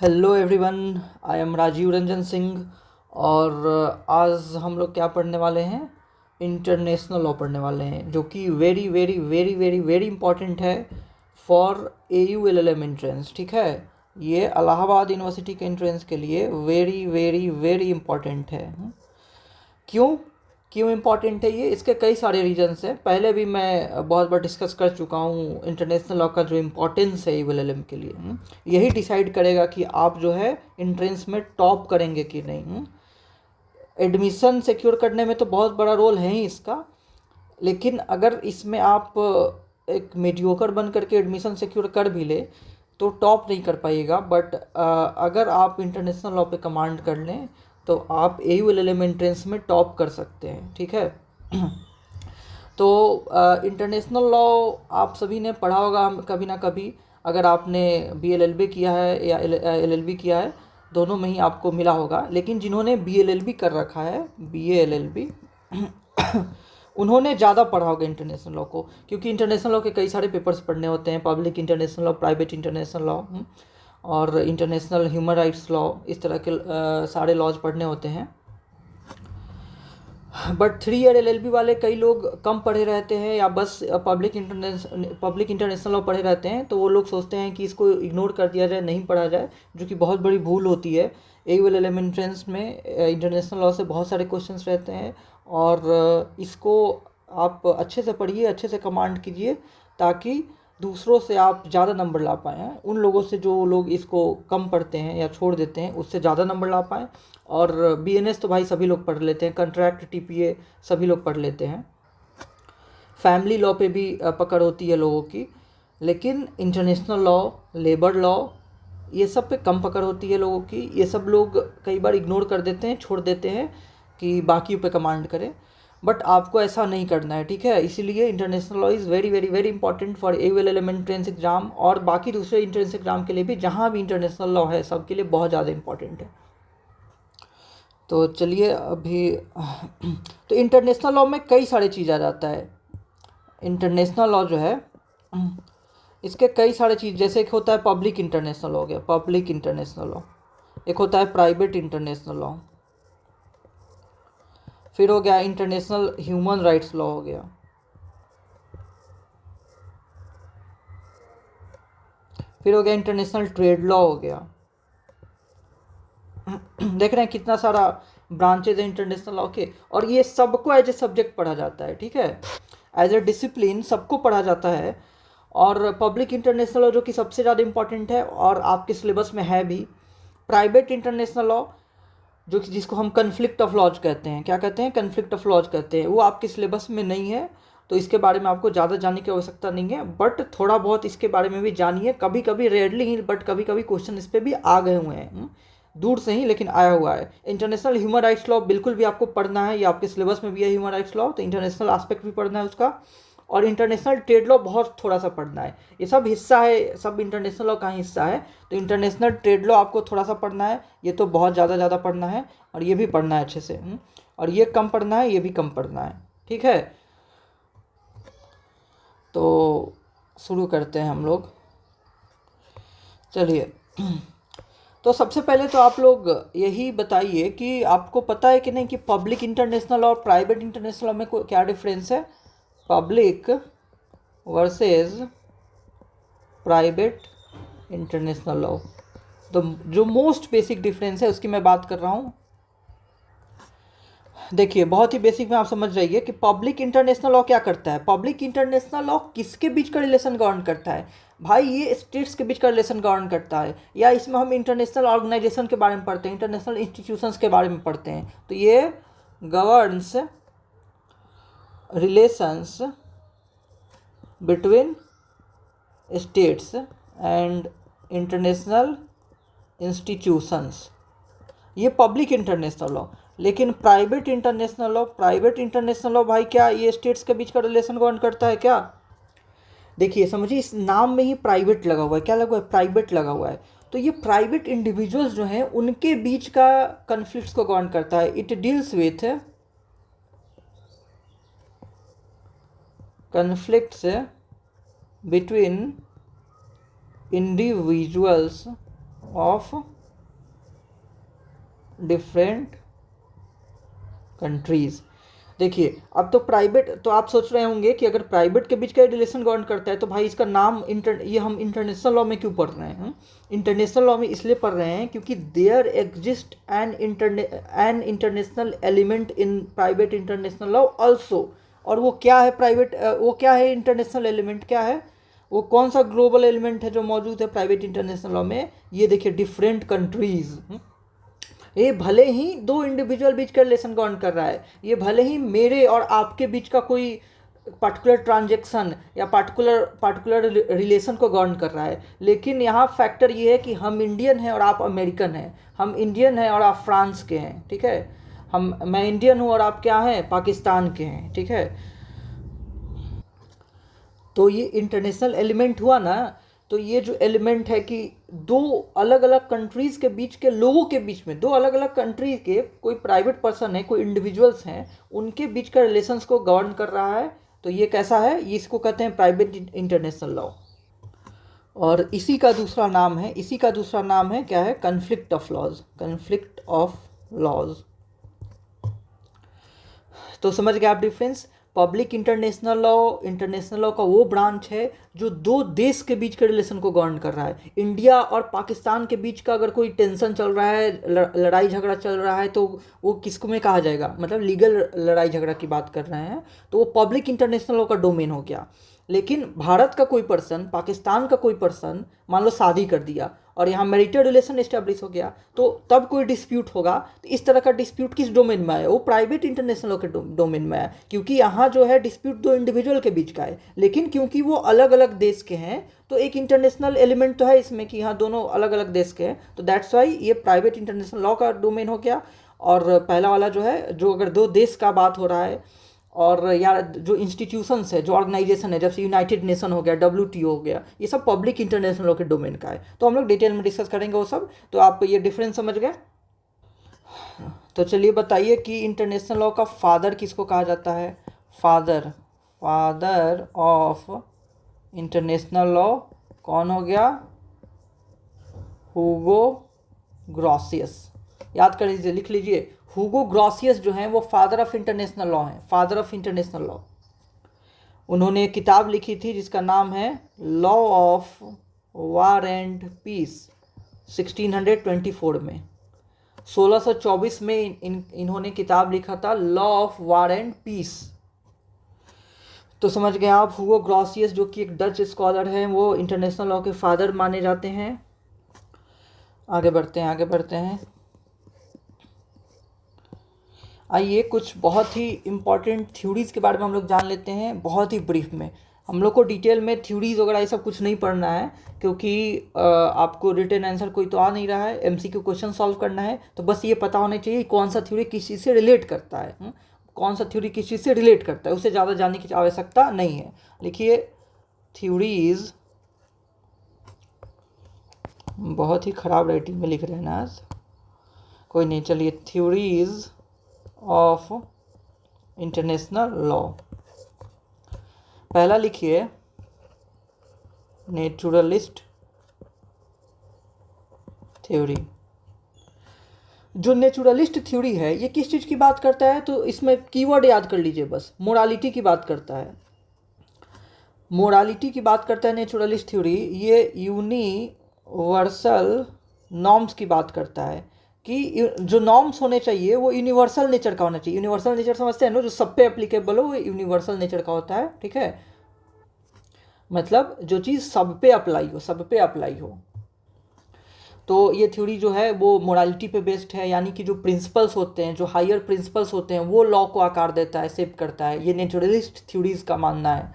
Hello everyone, I am Rajeev Ranjan Singh. और आज हम लोग क्या पढ़ने वाले हैं? इंटरनेशनल लॉ पढ़ने वाले हैं, जो कि very very very very very important है फॉर AU LLM एंट्रेंस। ठीक है, ये इलाहाबाद यूनिवर्सिटी के एंट्रेंस के लिए वेरी वेरी वेरी इंपॉर्टेंट है। क्यों क्यों इम्पॉर्टेंट है ये? इसके कई सारे रीजंस हैं। पहले भी मैं बहुत बार डिस्कस कर चुका हूँ इंटरनेशनल लॉ का जो इम्पोर्टेंस है AU LLM के लिए। यही डिसाइड करेगा कि आप जो है एंट्रेंस में टॉप करेंगे कि नहीं। एडमिशन सिक्योर करने में तो बहुत बड़ा रोल है ही इसका, लेकिन अगर इसमें आप एक मीडियोकर बन करके एडमिशन सिक्योर कर भी ले तो टॉप नहीं कर पाइएगा। बट अगर आप इंटरनेशनल लॉ पे कमांड कर लें तो आप AU LLM एंट्रेंस में टॉप कर सकते हैं। ठीक है। तो इंटरनेशनल लॉ आप सभी ने पढ़ा होगा कभी ना कभी। अगर आपने BLLB किया है या LLB किया है, दोनों में ही आपको मिला होगा। लेकिन जिन्होंने BLLB कर रखा है, BA LLB, उन्होंने ज़्यादा पढ़ा होगा इंटरनेशनल लॉ को, क्योंकि इंटरनेशनल लॉ के कई सारे पेपर्स पढ़ने होते हैं। Public international law, private international law और इंटरनेशनल ह्यूमन राइट्स लॉ, इस तरह के सारे लॉज पढ़ने होते हैं। बट 3 ईयर LLB वाले कई लोग कम पढ़े रहते हैं या बस पब्लिक इंटरनेशनल लॉ पढ़े रहते हैं, तो वो लोग सोचते हैं कि इसको इग्नोर कर दिया जाए, नहीं पढ़ा जाए, जो कि बहुत बड़ी भूल होती है। AU LLM एंट्रेंस में इंटरनेशनल लॉ से बहुत सारे क्वेश्चंस रहते हैं और इसको आप अच्छे से पढ़िए, अच्छे से कमांड कीजिए, ताकि दूसरों से आप ज़्यादा नंबर ला पाएँ। उन लोगों से जो लोग इसको कम पढ़ते हैं या छोड़ देते हैं, उससे ज़्यादा नंबर ला पाएँ। और BNS तो भाई सभी लोग पढ़ लेते हैं, कंट्रैक्ट TPA सभी लोग पढ़ लेते हैं। फैमिली लॉ पे भी पकड़ होती है लोगों की, लेकिन इंटरनेशनल लॉ, लेबर लॉ, ये सब पे कम पकड़ होती है लोगों की। ये सब लोग कई बार इग्नोर कर देते हैं, छोड़ देते हैं कि बाकी पे कमांड करें। बट आपको ऐसा नहीं करना है। ठीक है, इसीलिए international law is very very very important for AU LLM entrance exam और बाकी दूसरे एंट्रेंस एग्जाम के लिए भी। जहाँ भी इंटरनेशनल लॉ है, सबके लिए बहुत ज़्यादा इंपॉर्टेंट है। तो चलिए अभी तो इंटरनेशनल लॉ में कई सारी चीज़ आ जाता है। इंटरनेशनल लॉ जो है, इसके कई सारे चीज़, जैसे एक होता है पब्लिक इंटरनेशनल लॉ, हो गया पब्लिक इंटरनेशनल लॉ। एक होता है प्राइवेट इंटरनेशनल लॉ। फिर हो गया इंटरनेशनल ह्यूमन राइट्स लॉ, हो गया। फिर हो गया इंटरनेशनल ट्रेड लॉ, हो गया। देख रहे हैं कितना सारा ब्रांचेज है इंटरनेशनल लॉ के, और ये सबको एज ए सब्जेक्ट पढ़ा जाता है। ठीक है, एज ए डिसिप्लिन सबको पढ़ा जाता है। और पब्लिक इंटरनेशनल लॉ जो कि सबसे ज़्यादा इंपॉर्टेंट है और आपके सिलेबस में है भी। प्राइवेट इंटरनेशनल लॉ, जो कि जिसको हम कन्फ्लिक्ट ऑफ लॉज कहते हैं, क्या कहते हैं? कन्फ्लिक्ट ऑफ लॉज कहते हैं। वो आपके सिलेबस में नहीं है, तो इसके बारे में आपको ज़्यादा जानने की आवश्यकता नहीं है। बट थोड़ा बहुत इसके बारे में भी जानिए, कभी कभी, रेयरली ही, बट कभी कभी क्वेश्चन इस पर भी आ गए हुए हैं। दूर से ही लेकिन आया हुआ है। इंटरनेशनल ह्यूमन राइट्स लॉ बिल्कुल भी आपको पढ़ना है, ये आपके सिलेबस में भी है ह्यूमन राइट्स लॉ, तो इंटरनेशनल एस्पेक्ट भी पढ़ना है उसका। और इंटरनेशनल ट्रेड लॉ बहुत थोड़ा सा पढ़ना है। ये सब हिस्सा है, सब इंटरनेशनल लॉ का ही हिस्सा है। तो इंटरनेशनल ट्रेड लॉ आपको थोड़ा सा पढ़ना है, ये तो बहुत ज़्यादा पढ़ना है। और ये भी पढ़ना है अच्छे से। और ये कम पढ़ना है, ये भी कम पढ़ना है। ठीक है, तो शुरू करते हैं हम लोग। चलिए, तो सबसे पहले तो आप लोग यही बताइए कि आपको पता है कि नहीं कि पब्लिक इंटरनेशनल और प्राइवेट इंटरनेशनल में क्या डिफरेंस है? Public versus private international law. तो जो मोस्ट बेसिक डिफरेंस है उसकी मैं बात कर रहा हूँ। देखिए, बहुत ही बेसिक में आप समझ जाइए कि पब्लिक इंटरनेशनल लॉ क्या करता है। पब्लिक इंटरनेशनल लॉ किसके बीच का रिलेशन गवर्न करता है? भाई, ये स्टेट्स के बीच का रिलेशन गवर्न करता है। या इसमें हम इंटरनेशनल ऑर्गेनाइजेशन के बारे में पढ़ते हैं, इंटरनेशनल इंस्टीट्यूशंस के बारे में पढ़ते हैं। तो ये governs relations between states and international institutions, ये पब्लिक इंटरनेशनल लॉ। लेकिन प्राइवेट इंटरनेशनल लॉ भाई, क्या ये स्टेट्स के बीच का रिलेशन गवर्न करता है क्या? देखिए, समझिए, इस नाम में ही प्राइवेट लगा हुआ है। क्या लगा हुआ है? प्राइवेट लगा हुआ है। तो ये प्राइवेट इंडिविजुअल्स जो हैं, उनके बीच का कन्फ्लिक्ट्स को गवर्न करता है। It deals with conflicts between individuals of different countries. देखिए अब तो प्राइवेट, तो आप सोच रहे होंगे कि अगर प्राइवेट के बीच का रिलेशन गवर्न करता है तो भाई इसका नाम ये हम इंटरनेशनल लॉ में क्यों पढ़ रहे हैं? इंटरनेशनल लॉ में इसलिए पढ़ रहे हैं क्योंकि there exist an international element in private international law also. और वो क्या है प्राइवेट, वो क्या है इंटरनेशनल एलिमेंट क्या है? वो कौन सा ग्लोबल एलिमेंट है जो मौजूद है प्राइवेट इंटरनेशनल लॉ में? ये देखिए डिफरेंट कंट्रीज। ये भले ही दो इंडिविजुअल बीच का रिलेशन गवर्न कर रहा है, ये भले ही मेरे और आपके बीच का कोई पर्टिकुलर ट्रांजेक्शन या पार्टिकुलर रिलेशन को गवर्न कर रहा है, लेकिन यहाँ फैक्टर ये है कि हम इंडियन हैं और आप अमेरिकन हैं, हम इंडियन हैं और आप फ्रांस के हैं, ठीक है, मैं इंडियन हूँ और आप क्या हैं, पाकिस्तान के हैं, ठीक है। तो ये इंटरनेशनल एलिमेंट हुआ ना। तो ये जो एलिमेंट है कि दो अलग अलग कंट्रीज़ के बीच के लोगों के बीच में, दो अलग अलग कंट्री के कोई प्राइवेट पर्सन है, कोई इंडिविजुअल्स हैं, उनके बीच का रिलेशंस को गवर्न कर रहा है। तो ये कैसा है? ये इसको कहते हैं प्राइवेट इंटरनेशनल लॉ। और इसी का दूसरा नाम है क्या है? Conflict of laws, conflict of laws. तो समझ गए आप डिफरेंस? पब्लिक इंटरनेशनल लॉ का वो ब्रांच है जो दो देश के बीच के रिलेशन को गवर्न कर रहा है। इंडिया और पाकिस्तान के बीच का अगर कोई टेंशन चल रहा है, लड़ाई झगड़ा चल रहा है, तो वो किसको में कहा जाएगा? मतलब लीगल लड़ाई झगड़ा की बात कर रहे हैं तो वो पब्लिक इंटरनेशनल लॉ का डोमेन हो गया। लेकिन भारत का कोई पर्सन, पाकिस्तान का कोई पर्सन मान लो शादी कर दिया और यहाँ मैरिटल रिलेशन एस्टेब्लिश हो गया, तो तब कोई डिस्प्यूट होगा, तो इस तरह का डिस्प्यूट किस डोमेन में है? वो प्राइवेट इंटरनेशनल लॉ के डोमेन में है, क्योंकि यहाँ जो है डिस्प्यूट दो इंडिविजुअल के बीच का है, लेकिन क्योंकि वो अलग अलग देश के हैं तो एक इंटरनेशनल एलिमेंट तो है इसमें कि यहाँ दोनों अलग अलग देश के हैं, तो दैट्स वाई ये प्राइवेट इंटरनेशनल लॉ का डोमेन हो गया। और पहला वाला जो है, जो अगर दो देश का बात हो रहा है, और या जो इंस्टीट्यूशंस है, जो ऑर्गेनाइजेशन है, जैसे यूनाइटेड नेशन हो गया, WTO हो गया, ये सब पब्लिक इंटरनेशनल लॉ के डोमेन का है। तो हम लोग डिटेल में डिस्कस करेंगे वो सब। तो आप ये डिफरेंस समझ गए? तो चलिए बताइए कि इंटरनेशनल लॉ का फादर किसको कहा जाता है? फादर ऑफ इंटरनेशनल लॉ कौन हो गया? हुगो ग्रॉसियस। याद कर लीजिए, लिख लीजिए, हुगो ग्रॉसियस जो हैं वो फादर ऑफ इंटरनेशनल लॉ हैं, फादर ऑफ इंटरनेशनल लॉ। उन्होंने एक किताब लिखी थी जिसका नाम है law of war and peace, 1624 में, 1624 में इन्होंने किताब लिखा था law of war and peace. तो समझ गए आप, हुगो ग्रॉसियस जो कि एक डच स्कॉलर हैं, वो इंटरनेशनल लॉ के फादर माने जाते हैं। आगे बढ़ते हैं। आइए कुछ बहुत ही इम्पॉर्टेंट थ्योरीज़ के बारे में हम लोग जान लेते हैं, बहुत ही ब्रीफ में। हम लोग को डिटेल में थ्योरीज़ वगैरह ये सब कुछ नहीं पढ़ना है, क्योंकि आपको रिटन आंसर कोई तो आ नहीं रहा है, MCQ क्वेश्चन सॉल्व करना है। तो बस ये पता होना चाहिए कौन सा थ्योरी किस चीज़ से रिलेट करता है, कौन सा थ्योरी किस चीज़ से रिलेट करता है, उससे ज़्यादा जानने की आवश्यकता नहीं है। लिखिए थ्योरीज़, बहुत ही ख़राब राइटिंग में लिख रहे हैं ना आज, कोई नहीं, चलिए, थ्योरीज़ ऑफ इंटरनेशनल लॉ। पहला लिखिए नेचुरलिस्ट थ्योरी। जो नेचुरलिस्ट थ्योरी है ये किस चीज़ की बात करता है? तो इसमें कीवर्ड याद कर लीजिए बस, मोरालिटी की बात करता है, मोरालिटी की बात करता है नेचुरलिस्ट थ्योरी। ये यूनिवर्सल नॉर्म्स की बात करता है कि जो नॉर्म्स होने चाहिए वो यूनिवर्सल नेचर का होना चाहिए। यूनिवर्सल नेचर समझते हैं ना, जो सब पे एप्लीकेबल हो, वो यूनिवर्सल नेचर का होता है, ठीक है। मतलब जो चीज़ सब पे अप्लाई हो। तो ये थ्योरी जो है वो मोरालिटी पे बेस्ड है, यानी कि जो प्रिंसिपल्स होते हैं, जो हायर प्रिंसिपल्स होते हैं, वो लॉ को आकार देता है, शेप करता है। ये नेचुरलिस्ट थ्योरीज़ का मानना है।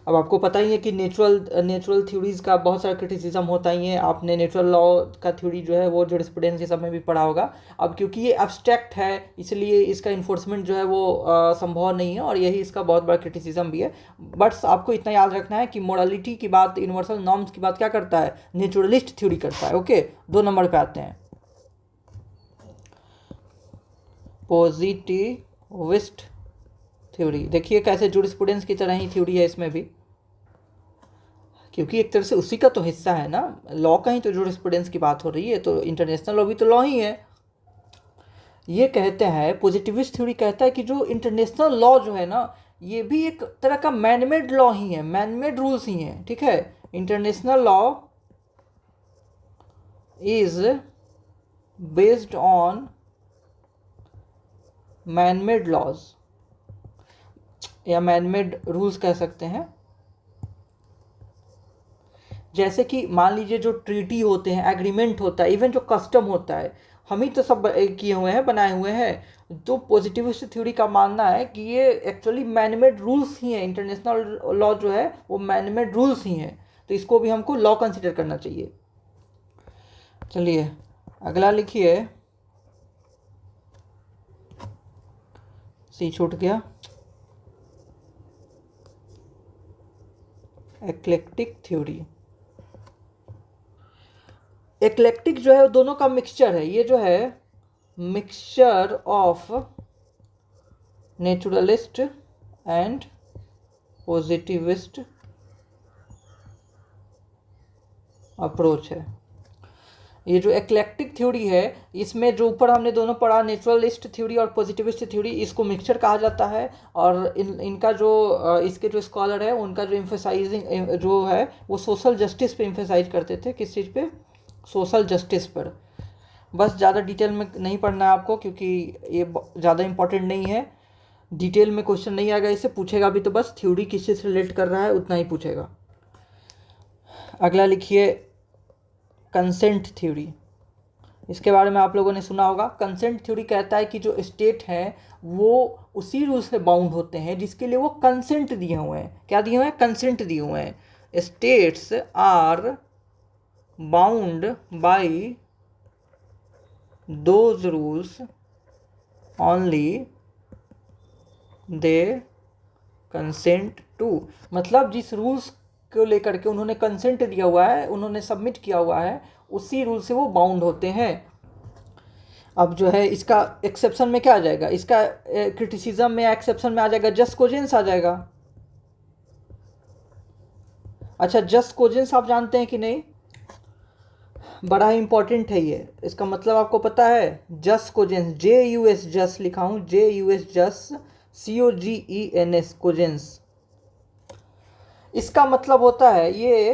अब आपको पता ही है कि नेचुरल थ्योरीज़ का बहुत सारा क्रिटिसिज्म होता ही है। आपने नेचुरल लॉ का थ्योरी जो है वो जूरिस्प्रूडेंस के समय भी पढ़ा होगा। अब क्योंकि ये एब्स्ट्रैक्ट है, इसलिए इसका इन्फोर्समेंट जो है वो संभव नहीं है, और यही इसका बहुत बड़ा क्रिटिसिज्म भी है। बट आपको इतना याद रखना है कि मोरालिटी की बात, यूनिवर्सल नॉर्म्स की बात क्या करता है? नेचुरलिस्ट थ्योरी करता है। ओके, 2 नंबर पे आते हैं, पॉजिटिविस्ट थ्योरी। देखिए कैसे जूरिस्प्रूडेंस की तरह ही थ्योरी है इसमें भी। क्योंकि एक तरह से उसी का तो हिस्सा है ना, लॉ का ही तो जूरिस्प्रूडेंस की बात हो रही है, तो इंटरनेशनल लॉ भी तो लॉ ही है। ये कहते हैं, पॉजिटिविस्ट थ्योरी कहता है कि जो इंटरनेशनल लॉ जो है ना, ये भी एक तरह का मैनमेड लॉ ही है, मैनमेड रूल्स ही हैं, ठीक है। International law is based on manmade laws या मैनमेड रूल्स कह सकते हैं। जैसे कि मान लीजिए जो ट्रीटी होते हैं, एग्रीमेंट होता है, इवन जो कस्टम होता है, हम ही तो सब किए हुए हैं, बनाए हुए हैं। तो पॉजिटिविस्ट थ्योरी का मानना है कि ये एक्चुअली मैनमेड रूल्स ही हैं, इंटरनेशनल लॉ जो है वो मैनमेड रूल्स ही हैं, तो इसको भी हमको लॉ कंसिडर करना चाहिए। चलिए अगला लिखिए, सी छूट गया, एक्लेक्टिक थ्योरी। एक्लेक्टिक जो है दोनों का मिक्सचर है, ये जो है mixture of naturalist and positivist approach है। ये जो एक्लेक्टिक थ्योरी है, इसमें जो ऊपर हमने दोनों पढ़ा, नेचुरलिस्ट थ्योरी और पॉजिटिविस्ट थ्योरी, इसको मिक्सचर कहा जाता है। और इनका जो इसके जो स्कॉलर है, उनका जो एम्फेसाइजिंग जो है वो सोशल जस्टिस पे एम्फेसाइज करते थे। किस चीज़ पे? सोशल जस्टिस पर। बस ज़्यादा डिटेल में नहीं पढ़ना है आपको, क्योंकि ये ज़्यादा इंपॉर्टेंट नहीं है। डिटेल में क्वेश्चन नहीं आएगा, इससे पूछेगा भी तो बस थ्योरी किस चीज़ से रिलेट कर रहा है उतना ही पूछेगा। अगला लिखिए, कंसेंट थ्योरी। इसके बारे में आप लोगों ने सुना होगा। कंसेंट थ्योरी कहता है कि जो स्टेट हैं वो उसी रूल से बाउंड होते हैं जिसके लिए वो कंसेंट दिए हुए हैं। क्या दिए हुए हैं? कंसेंट दिए हुए हैं। States are bound by those rules only they consent to. मतलब जिस रूल्स को लेकर के उन्होंने कंसेंट दिया हुआ है, उन्होंने सबमिट किया हुआ है, उसी रूल से वो बाउंड होते हैं। अब जो है इसका एक्सेप्शन में क्या आ जाएगा? इसका क्रिटिसिज्म में एक्सेप्शन में आ जाएगा, जस्ट कोजेंस आ जाएगा। अच्छा, जस्ट कोजेंस आप जानते हैं कि नहीं? बड़ा ही इंपॉर्टेंट है ये। इसका मतलब आपको पता है? जस्ट कोजेंस, JUS जस्ट लिखा हूँ, JUS जस्ट, COGENS कोजेंस। इसका मतलब होता है ये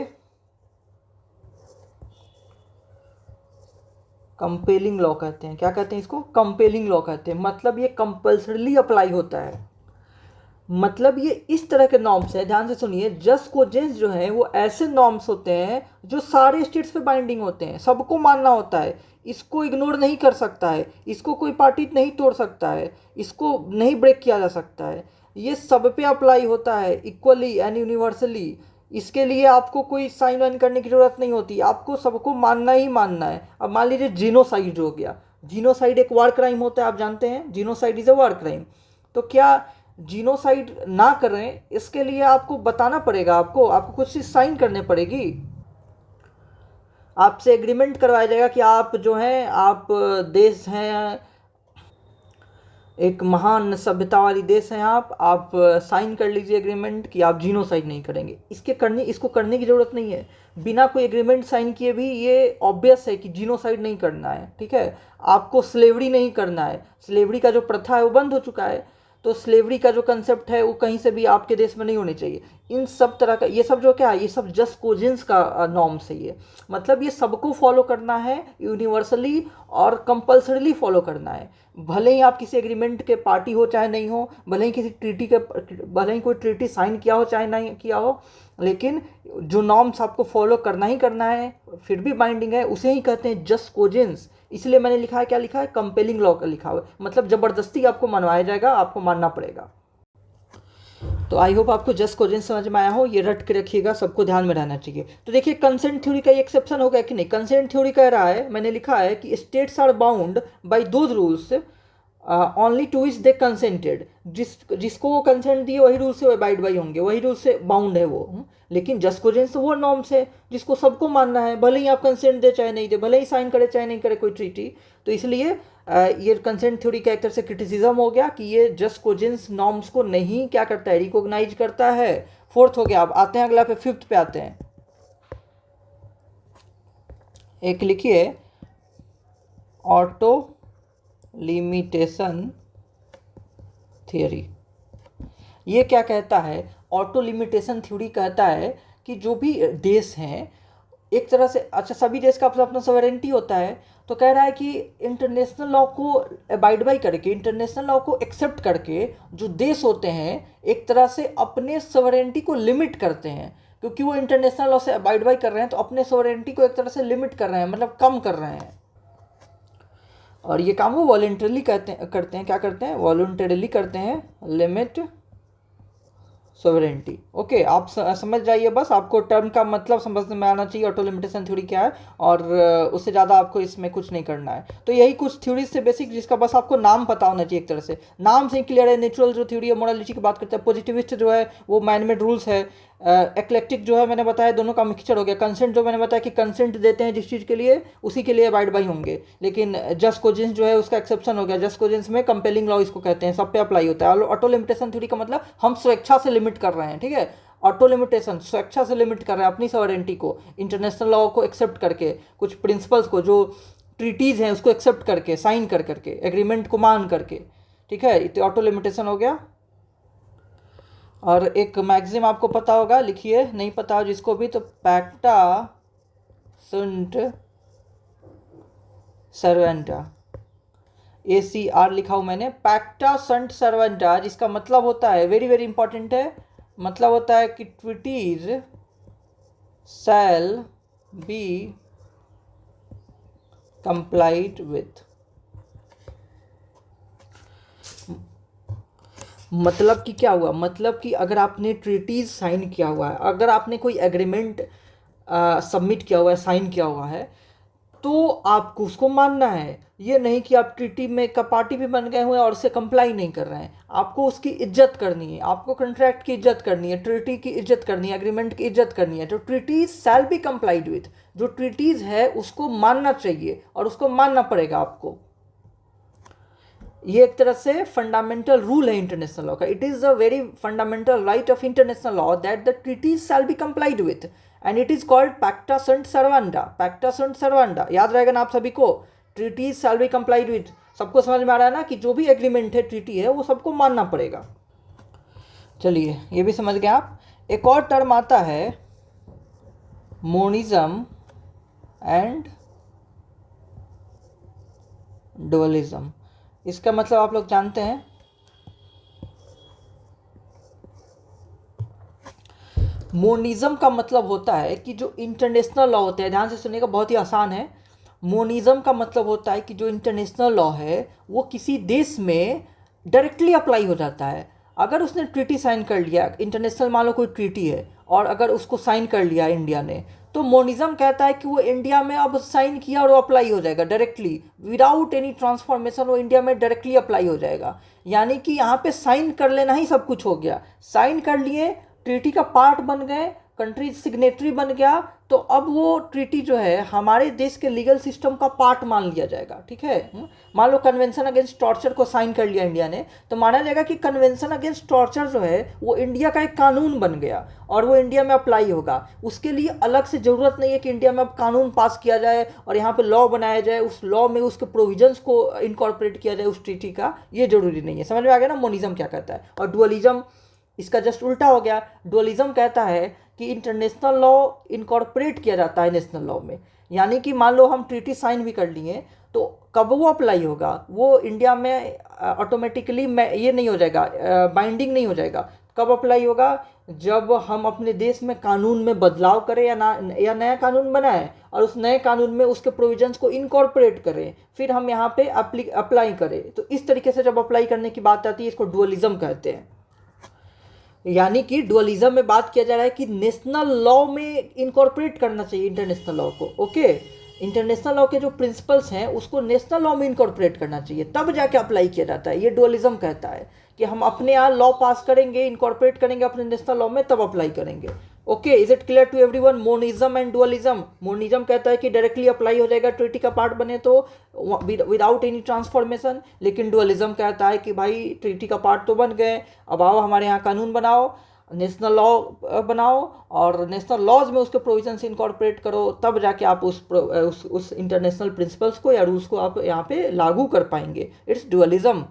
कंपेलिंग लॉ कहते हैं। क्या कहते हैं इसको? कंपेलिंग लॉ कहते हैं। मतलब ये कंपल्सरीली अप्लाई होता है। मतलब ये इस तरह के नॉर्म्स है, ध्यान से सुनिए। जस्ट कोजेंस जो है वो ऐसे नॉर्म्स होते हैं जो सारे स्टेट्स पे बाइंडिंग होते हैं, सबको मानना होता है, इसको इग्नोर नहीं कर सकता है, इसको कोई पार्टी नहीं तोड़ सकता है, इसको नहीं ब्रेक किया जा सकता है। ये सब पे अप्लाई होता है इक्वली एंड यूनिवर्सली। इसके लिए आपको कोई साइन वाइन करने की जरूरत नहीं होती, आपको सबको मानना ही मानना है। अब मान लीजिए जीनोसाइड हो गया। जीनोसाइड एक वार क्राइम होता है, आप जानते हैं, genocide is a war crime. तो क्या जीनोसाइड ना करें, इसके लिए आपको बताना पड़ेगा, आपको कुछ चीज साइन करने पड़ेगी। आपसे एग्रीमेंट करवाया जाएगा कि आप जो हैं, आप देश हैं, एक महान सभ्यता वाली देश हैं आप साइन कर लीजिए एग्रीमेंट कि आप जीनोसाइड नहीं करेंगे। इसको करने की ज़रूरत नहीं है। बिना कोई एग्रीमेंट साइन किए भी ये ऑब्वियस है कि जीनोसाइड नहीं करना है, ठीक है। आपको स्लेवरी नहीं करना है, स्लेवरी का जो प्रथा है वो बंद हो चुका है। तो स्लेवरी का जो कंसेप्ट है वो कहीं से भी आपके देश में नहीं होनी चाहिए। इन सब तरह का ये सब जो क्या है, ये सब जस्ट कोजेंस का नॉर्म्स है ये। मतलब ये सबको फॉलो करना है यूनिवर्सली और कंपल्सरीली फॉलो करना है। भले ही आप किसी एग्रीमेंट के पार्टी हो चाहे नहीं हो, भले ही कोई ट्रीटी साइन किया हो चाहे नहीं किया हो, लेकिन जो नॉर्म्स आपको फॉलो करना ही करना है, फिर भी बाइंडिंग है, उसे ही कहते हैं जस्ट कोजेंस। इसलिए मैंने लिखा है, क्या लिखा है? कंपेलिंग लॉ का लिखा हुआ है। मतलब जबरदस्ती आपको मनवाया जाएगा, आपको मानना पड़ेगा। तो आई होप आपको जस्ट कोजेंस समझ में आया हो। ये रट के रखिएगा, सबको ध्यान में रहना चाहिए। तो देखिए, कंसेंट थ्योरी का एक्सेप्शन होगा कि नहीं। कंसेंट थ्योरी कह रहा है, मैंने लिखा है कि states are bound by those rules only to which they consented. जिसको वो कंसेंट दिए वही रूल से अबाइड बाई होंगे, वही रूल से बाउंड है वो। लेकिन जस्ट कोजेंस वो नॉर्म्स है जिसको सबको मानना है, भले ही आप कंसेंट दे चाहे नहीं दे, भले ही साइन करे चाहे नहीं करे कोई ट्रीटी। तो इसलिए ये कंसेंट थ्योरी का एक तरह से क्रिटिसिज्म हो गया कि ये जस्ट कोजेंस नॉर्म्स को नहीं क्या करता है, रिकॉग्नाइज करता है। फोर्थ हो गया। अब आते हैं अगला पे, फिफ्थ पे आते हैं। एक लिखिए ऑटो लिमिटेशन थियरी। ये क्या कहता है? ऑटो लिमिटेशन थ्योरी कहता है कि जो भी देश हैं एक तरह से, अच्छा सभी देश का अपना अपना सॉवरेनिटी होता है, तो कह रहा है कि इंटरनेशनल लॉ को अबाइड बाई करके, इंटरनेशनल लॉ को एक्सेप्ट करके जो देश होते हैं एक तरह से अपने सॉवरेनिटी को लिमिट करते हैं, क्योंकि वो इंटरनेशनल लॉ से अबाइड बाई कर रहे हैं तो अपने सॉवरेनिटी को एक तरह से लिमिट कर रहे हैं, मतलब कम कर रहे हैं। और ये काम वो वॉलंटरली करते हैं, क्या करते हैं? वॉलंटरली करते हैं, लिमिट सोवरेंटी। ओके, आप समझ जाइए, बस आपको टर्म का मतलब समझ में आना चाहिए, ऑटो लिमिटेशन थ्योरी क्या है, और उससे ज़्यादा आपको इसमें कुछ नहीं करना है। तो यही कुछ थ्योरीज से बेसिक, जिसका बस आपको नाम पता होना चाहिए। एक तरह से नाम से ही क्लियर है। नेचुरल जो थ्योरी है मोरालिटी की बात करता है, पॉजिटिविस्ट जो है वो मैन मेड रूल्स है, एक्लेक्टिक जो है मैंने बताया दोनों का मिक्सचर हो गया, कंसेंट जो मैंने बताया कि कंसेंट देते हैं जिस चीज़ के लिए उसी के लिए अबाइड बाई होंगे, लेकिन जस्ट कोजेंस जो है उसका एक्सेप्शन हो गया। जस्ट कोजेंस में कंपेलिंग लॉ इसको कहते हैं, सब पे अप्लाई होता है। ऑटो लिमिटेशन थ्योरी का मतलब हम स्वेच्छा से लिमिट कर रहे हैं, ठीक है। ऑटो लिमिटेशन स्वेच्छा से लिमिट कर रहे हैं अपनी सॉवरेंटी को, इंटरनेशनल लॉ को एक्सेप्ट करके, कुछ प्रिंसिपल्स को जो ट्रीटीज़ हैं उसको एक्सेप्ट करके, साइन कर करके, एग्रीमेंट को मान करके, ठीक है। तो ऑटो लिमिटेशन हो गया। और एक मैगजीम आपको पता होगा, लिखिए, नहीं पता हो जिसको भी, तो पैक्टा सुंट सर्वेंटा, ACR लिखा हूँ मैंने, पैक्टा संट सर्वेंटा, जिसका मतलब होता है, वेरी वेरी इंपॉर्टेंट है, मतलब होता है कि treaties shall be complied with. मतलब कि क्या हुआ? मतलब कि अगर आपने ट्रीटीज साइन किया हुआ है, अगर आपने कोई एग्रीमेंट सबमिट किया हुआ है, साइन किया हुआ है, तो आपको उसको मानना है। ये नहीं कि आप ट्रीटी में का पार्टी भी बन गए हुए हैं और उससे कंप्लाई नहीं कर रहे हैं। आपको उसकी इज्जत करनी है, आपको कॉन्ट्रैक्ट की इज्जत करनी है, ट्रीटी की इज्जत करनी है, एग्रीमेंट की इज्जत करनी है। तो treaties shall be complied with, जो ट्रीटीज है उसको मानना चाहिए और उसको मानना पड़ेगा आपको। ये एक तरह से फंडामेंटल रूल है इंटरनेशनल लॉ का। It is a very fundamental right of international law that the treaties shall be complied with, and it is called pacta sunt servanda. Pacta sunt servanda याद रहेगा ना आप सभी को, treaties shall be complied with. सबको समझ में आ रहा है ना कि जो भी एग्रीमेंट है, ट्रीटी है, वो सबको मानना पड़ेगा। चलिए, ये भी समझ गए आप। एक और टर्म आता है मोनिज्म एंड डुअलिज्म। इसका मतलब आप लोग जानते हैं, मोनिज्म का मतलब होता है कि जो इंटरनेशनल लॉ होते हैं, ध्यान से सुनिएगा, बहुत ही आसान है। मोनिज्म का मतलब होता है कि जो इंटरनेशनल लॉ है वो किसी देश में डायरेक्टली अप्लाई हो जाता है। अगर उसने ट्रीटी साइन कर लिया, इंटरनेशनल मान लो कोई ट्रीटी है और अगर उसको साइन कर लिया इंडिया ने, तो मोनिज्म कहता है कि वो इंडिया में अब साइन किया और वो अप्लाई हो जाएगा डायरेक्टली, विदाउट एनी ट्रांसफॉर्मेशन, वो इंडिया में डायरेक्टली अप्लाई हो जाएगा। यानी कि यहाँ पे साइन कर लेना ही सब कुछ हो गया। साइन कर लिए, ट्रीटी का पार्ट बन गए, कंट्री सिग्नेटरी बन गया, तो अब वो ट्रीटी जो है हमारे देश के लीगल सिस्टम का पार्ट मान लिया जाएगा, ठीक है। मान लो कन्वेंशन अगेंस्ट टॉर्चर को साइन कर लिया इंडिया ने, तो माना जाएगा कि कन्वेंशन अगेंस्ट टॉर्चर जो है वो इंडिया का एक कानून बन गया और वो इंडिया में अप्लाई होगा। उसके लिए अलग से ज़रूरत नहीं है कि इंडिया में अब कानून पास किया जाए और यहाँ पे लॉ बनाया जाए, उस लॉ में उसके प्रोविजंस को इनकॉर्पोरेट किया जाए उस ट्रीटी का, ये जरूरी नहीं है। समझ में आ गया ना मोनिज्म क्या कहता है। और डुअलिज्म इसका जस्ट उल्टा हो गया। डुअलिज्म कहता है कि इंटरनेशनल लॉ इनकॉर्पोरेट किया जाता है नेशनल लॉ में, यानी कि मान लो हम ट्रीटी साइन भी कर लिए, तो कब वो अप्लाई होगा? वो इंडिया में ऑटोमेटिकली ये नहीं हो जाएगा, बाइंडिंग नहीं हो जाएगा। कब अप्लाई होगा? जब हम अपने देश में कानून में बदलाव करें या नया कानून बनाएं और उस नए कानून में उसके प्रोविजंस को इनकॉर्पोरेट करें, फिर हम यहाँ पे अप्लाई करें। तो इस तरीके से जब अप्लाई करने की बात आती है, इसको डुअलिज्म कहते हैं। यानी कि डुअलिज्म में बात किया जा रहा है कि नेशनल लॉ में इनकॉर्पोरेट करना चाहिए इंटरनेशनल लॉ को। ओके, इंटरनेशनल लॉ के जो प्रिंसिपल्स हैं उसको नेशनल लॉ में इनकॉर्पोरेट करना चाहिए, तब जाके अप्लाई किया जाता है। ये डुअलिज्म कहता है कि हम अपने यहाँ लॉ पास करेंगे, इनकॉर्पोरेट करेंगे अपने नेशनल लॉ में, तब अप्लाई करेंगे। Okay, is it clear to everyone? Monism and dualism. Monism कहता है कि डायरेक्टली अप्लाई हो जाएगा, ट्रीटी का पार्ट बने तो विदाउट एनी ट्रांसफॉर्मेशन। लेकिन डुअलिज्म कहता है कि भाई ट्रीटी का पार्ट तो बन गए, अब आओ हमारे यहाँ कानून बनाओ। नेशनल लॉ बनाओ और नेशनल लॉज में उसके प्रोविजंस इनकॉर्पोरेट करो, तब जाके आप उस इंटरनेशनल प्रिंसिपल्स को या रूल्स को आप यहाँ पे लागू कर पाएंगे। It's dualism.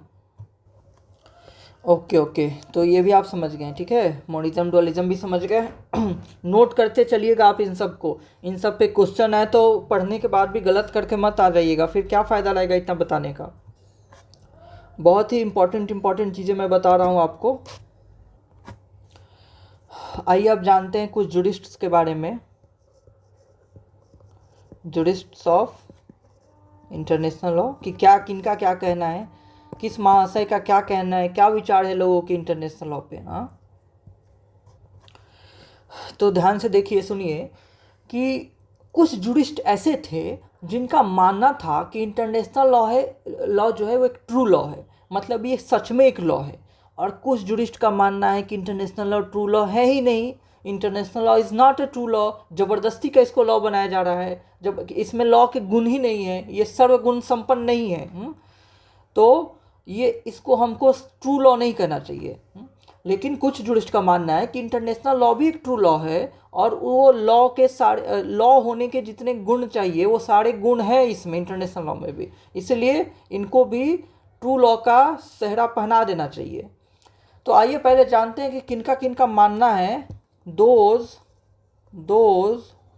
ओके ओके, तो ये भी आप समझ गए, ठीक है, मोनिज्म डुअलिज्म भी समझ गए। नोट करते चलिएगा आप इन सब को, इन सब पे क्वेश्चन है तो पढ़ने के बाद भी गलत करके मत आ जाइएगा, फिर क्या फ़ायदा रहेगा इतना बताने का। बहुत ही इंपॉर्टेंट चीज़ें मैं बता रहा हूँ आपको। आइए अब जानते हैं कुछ जुरिस्ट्स के बारे में, जुरिस्ट्स ऑफ इंटरनेशनल लॉ कि क्या किनका क्या कहना है, किस महाशय का क्या कहना है, क्या विचार है लोगों के इंटरनेशनल लॉ पे। हाँ, तो ध्यान से देखिए, सुनिए कि कुछ जुरिस्ट ऐसे थे जिनका मानना था कि इंटरनेशनल लॉ जो है वो एक ट्रू लॉ है, मतलब ये सच में एक लॉ है। और कुछ जुरिस्ट का मानना है कि इंटरनेशनल लॉ ट्रू लॉ है ही नहीं, international law is not a true law, ज़बरदस्ती का इसको लॉ बनाया जा रहा है, जब इसमें लॉ के गुण ही नहीं है, ये सर्वगुण संपन्न नहीं है। तो ये इसको हमको ट्रू लॉ नहीं कहना चाहिए। लेकिन कुछ जुरिस्ट का मानना है कि इंटरनेशनल लॉ भी एक ट्रू लॉ है और वो लॉ के सारे लॉ होने के जितने गुण चाहिए वो सारे गुण हैं इसमें, इंटरनेशनल लॉ में भी, इसलिए इनको भी ट्रू लॉ का सेहरा पहना देना चाहिए। तो आइए पहले जानते हैं कि किनका किनका मानना है। Those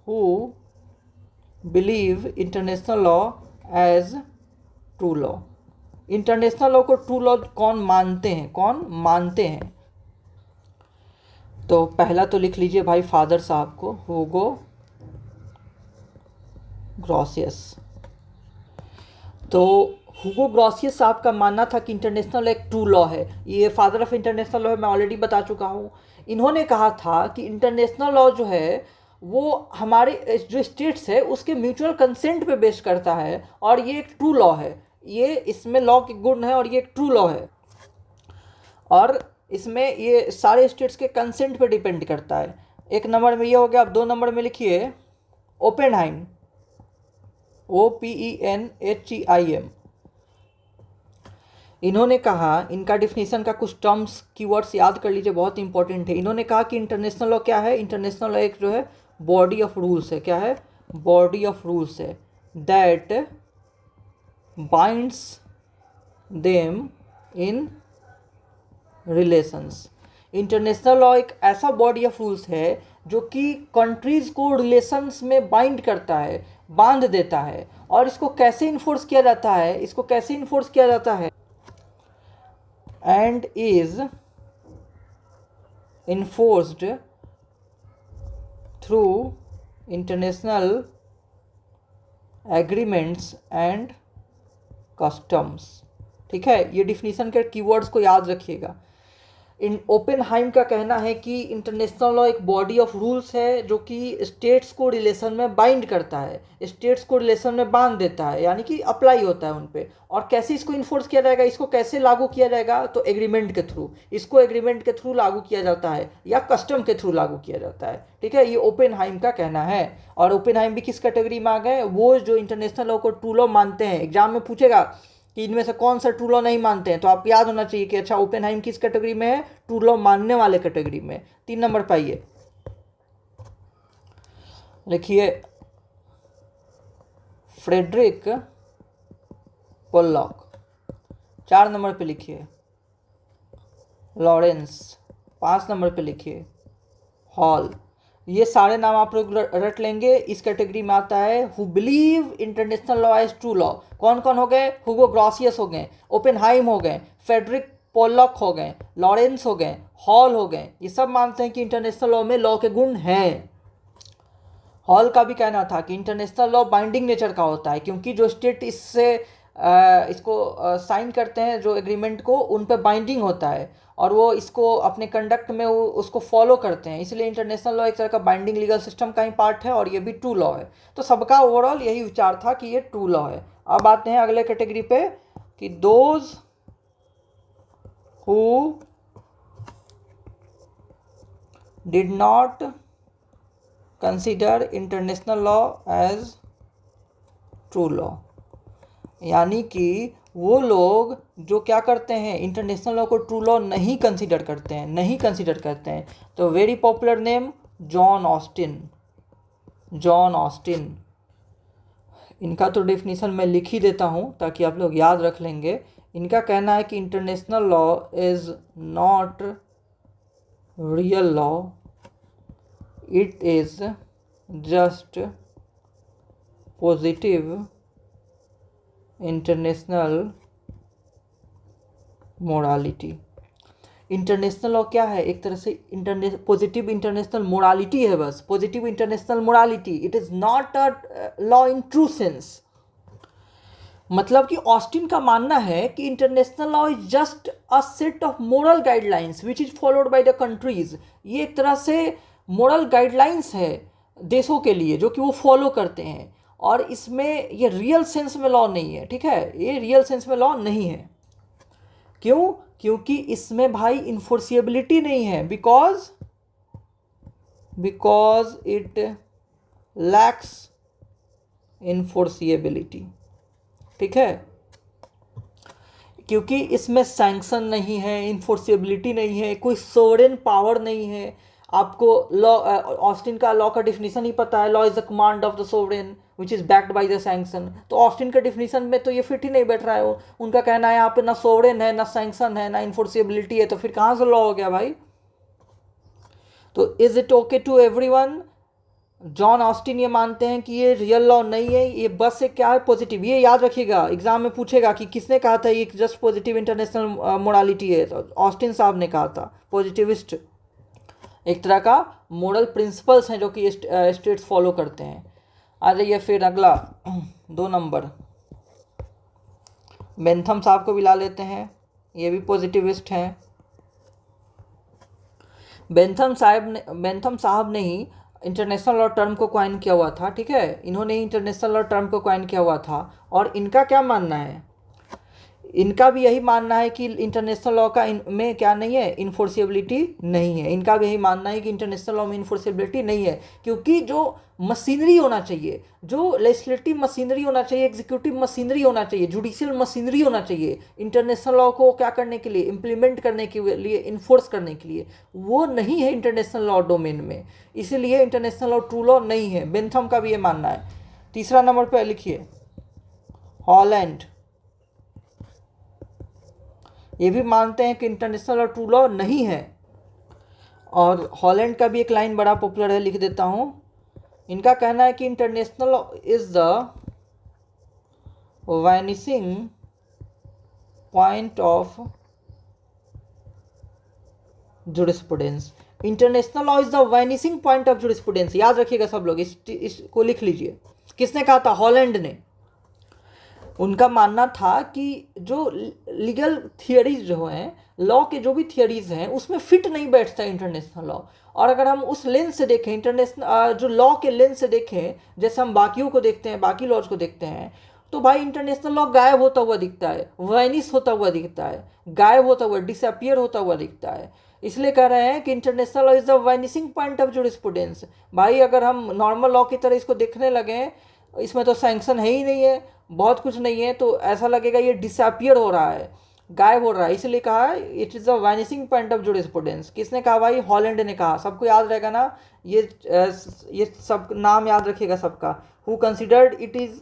who believe international law as true law. International law को ट्रू लॉ कौन मानते हैं? तो पहला तो लिख लीजिए भाई फादर साहब को, हुगो ग्रॉसियस। तो हुगो ग्रॉसियस साहब का मानना था कि इंटरनेशनल लॉ एक ट्रू लॉ है। ये फादर ऑफ इंटरनेशनल लॉ है, मैं ऑलरेडी बता चुका हूँ। इन्होंने कहा था कि इंटरनेशनल लॉ जो है वो हमारे जो स्टेट्स है उसके म्यूचुअल कंसेंट पे बेस करता है और ये एक ट्रू लॉ है, ये इसमें लॉ के गुण है और ये एक ट्रू लॉ है और इसमें ये सारे स्टेट्स के कंसेंट पे डिपेंड करता है। एक नंबर में ये हो गया। अब 2 नंबर में लिखिए ओपेनहाइम, OPENHEIM। इन्होंने कहा, इनका डिफिनीशन का कुछ टर्म्स कीवर्ड्स याद कर लीजिए, बहुत इंपॉर्टेंट है। इन्होंने कहा कि इंटरनेशनल लॉ क्या है? इंटरनेशनल लॉ एक जो है बॉडी ऑफ रूल्स है। क्या है? बॉडी ऑफ रूल्स है that binds them in relations. International law एक ऐसा बॉडी ऑफ रूल्स है जो कि कंट्रीज़ को रिलेशंस में बाइंड करता है, बांध देता है। और इसको कैसे इन्फोर्स किया जाता है? And is enforced through international agreements and customs. ठीक है, ये डिफिनीशन के कीवर्ड्स को याद रखिएगा। इन ओपेनहाइम का कहना है कि इंटरनेशनल लॉ एक बॉडी ऑफ रूल्स है जो कि स्टेट्स को रिलेशन में बाइंड करता है, स्टेट्स को रिलेशन में बांध देता है, यानी कि अप्लाई होता है उन पे। और कैसे इसको इन्फोर्स किया जाएगा, इसको कैसे लागू किया जाएगा? तो एग्रीमेंट के थ्रू, इसको एग्रीमेंट के थ्रू लागू किया जाता है या कस्टम के थ्रू लागू किया जाता है। ठीक है, ये ओपेनहाइम का कहना है। और ओपेनहाइम भी किस कैटेगरी में आ गए? वो जो इंटरनेशनल लॉ को ट्रू लॉ मानते हैं। एग्जाम में पूछेगा कि इनमें से कौन सा ट्रू लॉ नहीं मानते हैं, तो आपको याद होना चाहिए कि अच्छा ओपेनहाइम किस कैटेगरी में है? ट्रू लॉ मानने वाले कैटेगरी में। 3 नंबर पाइए, लिखिए फ्रेडरिक पोलॉक। 4 नंबर पे लिखिए लॉरेंस। 5 नंबर पे लिखिए हॉल। ये सारे नाम आप लोग रट लेंगे। इस कैटेगरी में आता है who believe international law as true law. कौन कौन हो गए? हुगो ग्रॉसियस हो गए, ओपेनहाइम हो गए, फ्रेडरिक पोलॉक हो गए, लॉरेंस हो गए, हॉल हो गए। ये सब मानते हैं कि इंटरनेशनल लॉ में लॉ के गुण हैं। हॉल का भी कहना था कि इंटरनेशनल लॉ बाइंडिंग नेचर का होता है, क्योंकि जो स्टेट इसको साइन करते हैं, जो एग्रीमेंट को, उन पे बाइंडिंग होता है और वो इसको अपने कंडक्ट में उसको फॉलो करते हैं। इसलिए इंटरनेशनल लॉ एक तरह का बाइंडिंग लीगल सिस्टम का ही पार्ट है और ये भी ट्रू लॉ है। तो सबका ओवरऑल यही विचार था कि ये ट्रू लॉ है। अब आते हैं अगले कैटेगरी पे कि those who did not consider international law as true law, यानी कि वो लोग जो क्या करते हैं, इंटरनेशनल लॉ को ट्रू लॉ नहीं कंसीडर करते हैं। तो very popular name John Austin. इनका तो डेफिनेशन मैं लिख ही देता हूँ ताकि आप लोग याद रख लेंगे। इनका कहना है कि international law is not real law, it is just positive international morality. International law क्या है? एक तरह से पॉजिटिव इंटरनेशनल मोरालिटी है, बस positive international morality. It is not a law in true sense. मतलब कि ऑस्टिन का मानना है कि international law is just a set of moral guidelines which is followed by the countries. ये एक तरह से मोरल गाइडलाइंस है देशों के लिए जो कि वो फॉलो करते हैं, और इसमें ये रियल सेंस में लॉ नहीं है। ठीक है, ये रियल सेंस में लॉ नहीं है। क्यों? क्योंकि इसमें भाई इन्फोर्सिएबिलिटी नहीं है, बिकॉज इट लैक्स इन्फोर्सिएबिलिटी। ठीक है, क्योंकि इसमें सैंक्शन नहीं है, इन्फोर्सिबिलिटी नहीं है, कोई सोवरेन पावर नहीं है। आपको लॉ, ऑस्टिन का लॉ का डिफिनीशन ही पता है, law is the command of the sovereign which is backed by the sanction. तो ऑस्टिन के डिफिनीशन में तो ये फिट ही नहीं बैठ रहा है। उनका कहना है यहाँ पे ना सोवरेन है, ना सैंक्शन है, ना इन्फोर्सिबिलिटी है, तो फिर कहाँ से लॉ हो गया भाई? तो is it okay to everyone? John Austin ये मानते हैं कि ये रियल लॉ नहीं है, ये बस एक क्या है, पॉजिटिव। ये याद रखिएगा, एग्जाम में पूछेगा कि किसने कहा था ये जस्ट पॉजिटिव इंटरनेशनल मोरालिटी है। तो ऑस्टिन साहब ने कहा था। पॉजिटिविस्ट एक तरह का मोरल प्रिंसिपल्स हैं जो कि स्टेट्स फॉलो करते हैं। आ जाइए फिर अगला 2 नंबर, बेंथम साहब को भी ला लेते हैं, ये भी पॉजिटिविस्ट हैं। बेंथम साहब ने ही इंटरनेशनल लॉ टर्म को क्वाइन किया हुआ था। ठीक है, इन्होंने इंटरनेशनल लॉ टर्म को क्वाइन किया हुआ था। और इनका क्या मानना है? इनका भी यही मानना है कि इंटरनेशनल लॉ का में क्या नहीं है, इन्फोर्सिबिलिटी नहीं है। इनका भी यही मानना है कि इंटरनेशनल लॉ में इन्फोर्सिबिलिटी नहीं है, क्योंकि जो मशीनरी होना चाहिए, जो लेजिस्लेटिव मशीनरी होना चाहिए, एग्जीक्यूटिव मशीनरी होना चाहिए, जुडिशियल मशीनरी होना चाहिए इंटरनेशनल लॉ को क्या करने के लिए, इम्प्लीमेंट करने के लिए, इन्फोर्स करने के लिए, वो नहीं है इंटरनेशनल लॉ डोमेन में। इसीलिए इंटरनेशनल लॉ ट्रू लॉ नहीं है। बेंथम का भी ये मानना है। तीसरा नंबर पर लिखिए हॉलैंड। ये भी मानते हैं कि इंटरनेशनल लॉ ट्रू लॉ नहीं है। और हॉलैंड का भी एक लाइन बड़ा पॉपुलर है, लिख देता हूँ। इनका कहना है कि international law is the vanishing point of jurisprudence. International law is the vanishing point of jurisprudence. याद रखिएगा सब लोग, इसको लिख लीजिए। किसने कहा था? हॉलैंड ने। उनका मानना था कि जो लीगल थियरीज जो हैं, लॉ के जो भी थियरीज हैं, उसमें फिट नहीं बैठता इंटरनेशनल लॉ। और अगर हम उस लेंस से देखें, इंटरनेशनल जो लॉ के लेंस से देखें, जैसे हम बाकियों को देखते हैं, बाकी लॉज को देखते हैं, तो भाई इंटरनेशनल लॉ गायब होता हुआ दिखता है, वैनिश होता हुआ दिखता है, गायब होता हुआ, डिसअपियर होता हुआ दिखता है। इसलिए कह रहे हैं कि international law is the vanishing point of jurisprudence. भाई अगर हम नॉर्मल लॉ की तरह इसको देखने लगे, इसमें तो सैंक्शन है ही नहीं है, बहुत कुछ नहीं है, तो ऐसा लगेगा ये डिसअपियर हो रहा है, गायब हो रहा है। इसलिए कहा है it is a vanishing point of jurisprudence. किसने कहा भाई? हॉलैंड ने कहा। सबको याद रहेगा ना, ये सब नाम याद रखिएगा सबका। Who considered it as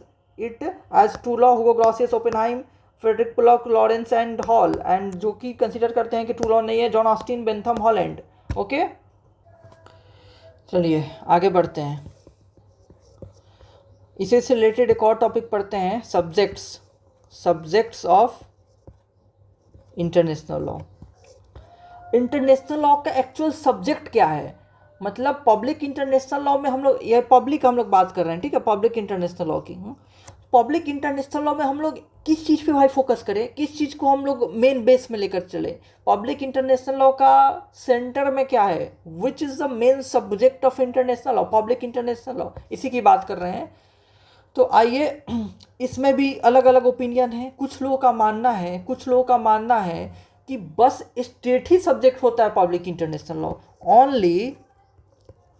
true law? Hugo Grotius, Oppenheim, Frederick Pollock, Lawrence and Hall. And जो कि कंसिडर करते हैं कि ट्रू लॉ नहीं है, John Austin, Bentham, Holland. Okay, चलिए आगे बढ़ते हैं। इसी से रिलेटेड एक और टॉपिक पढ़ते हैं, subjects of international law. International law का एक्चुअल सब्जेक्ट क्या है? मतलब पब्लिक इंटरनेशनल लॉ में हम लोग, ये पब्लिक हम लोग बात कर रहे हैं, ठीक है, पब्लिक इंटरनेशनल लॉ की। पब्लिक इंटरनेशनल लॉ में हम लोग किस चीज़ पे भाई फोकस करें, किस चीज़ को हम लोग मेन बेस में लेकर चले? पब्लिक इंटरनेशनल लॉ का सेंटर में क्या है? Which is the main subject of international law? Public international law, इसी की बात कर रहे हैं। तो आइए, इसमें भी अलग अलग ओपिनियन है। कुछ लोगों का मानना है कि बस स्टेट ही सब्जेक्ट होता है public international law. Only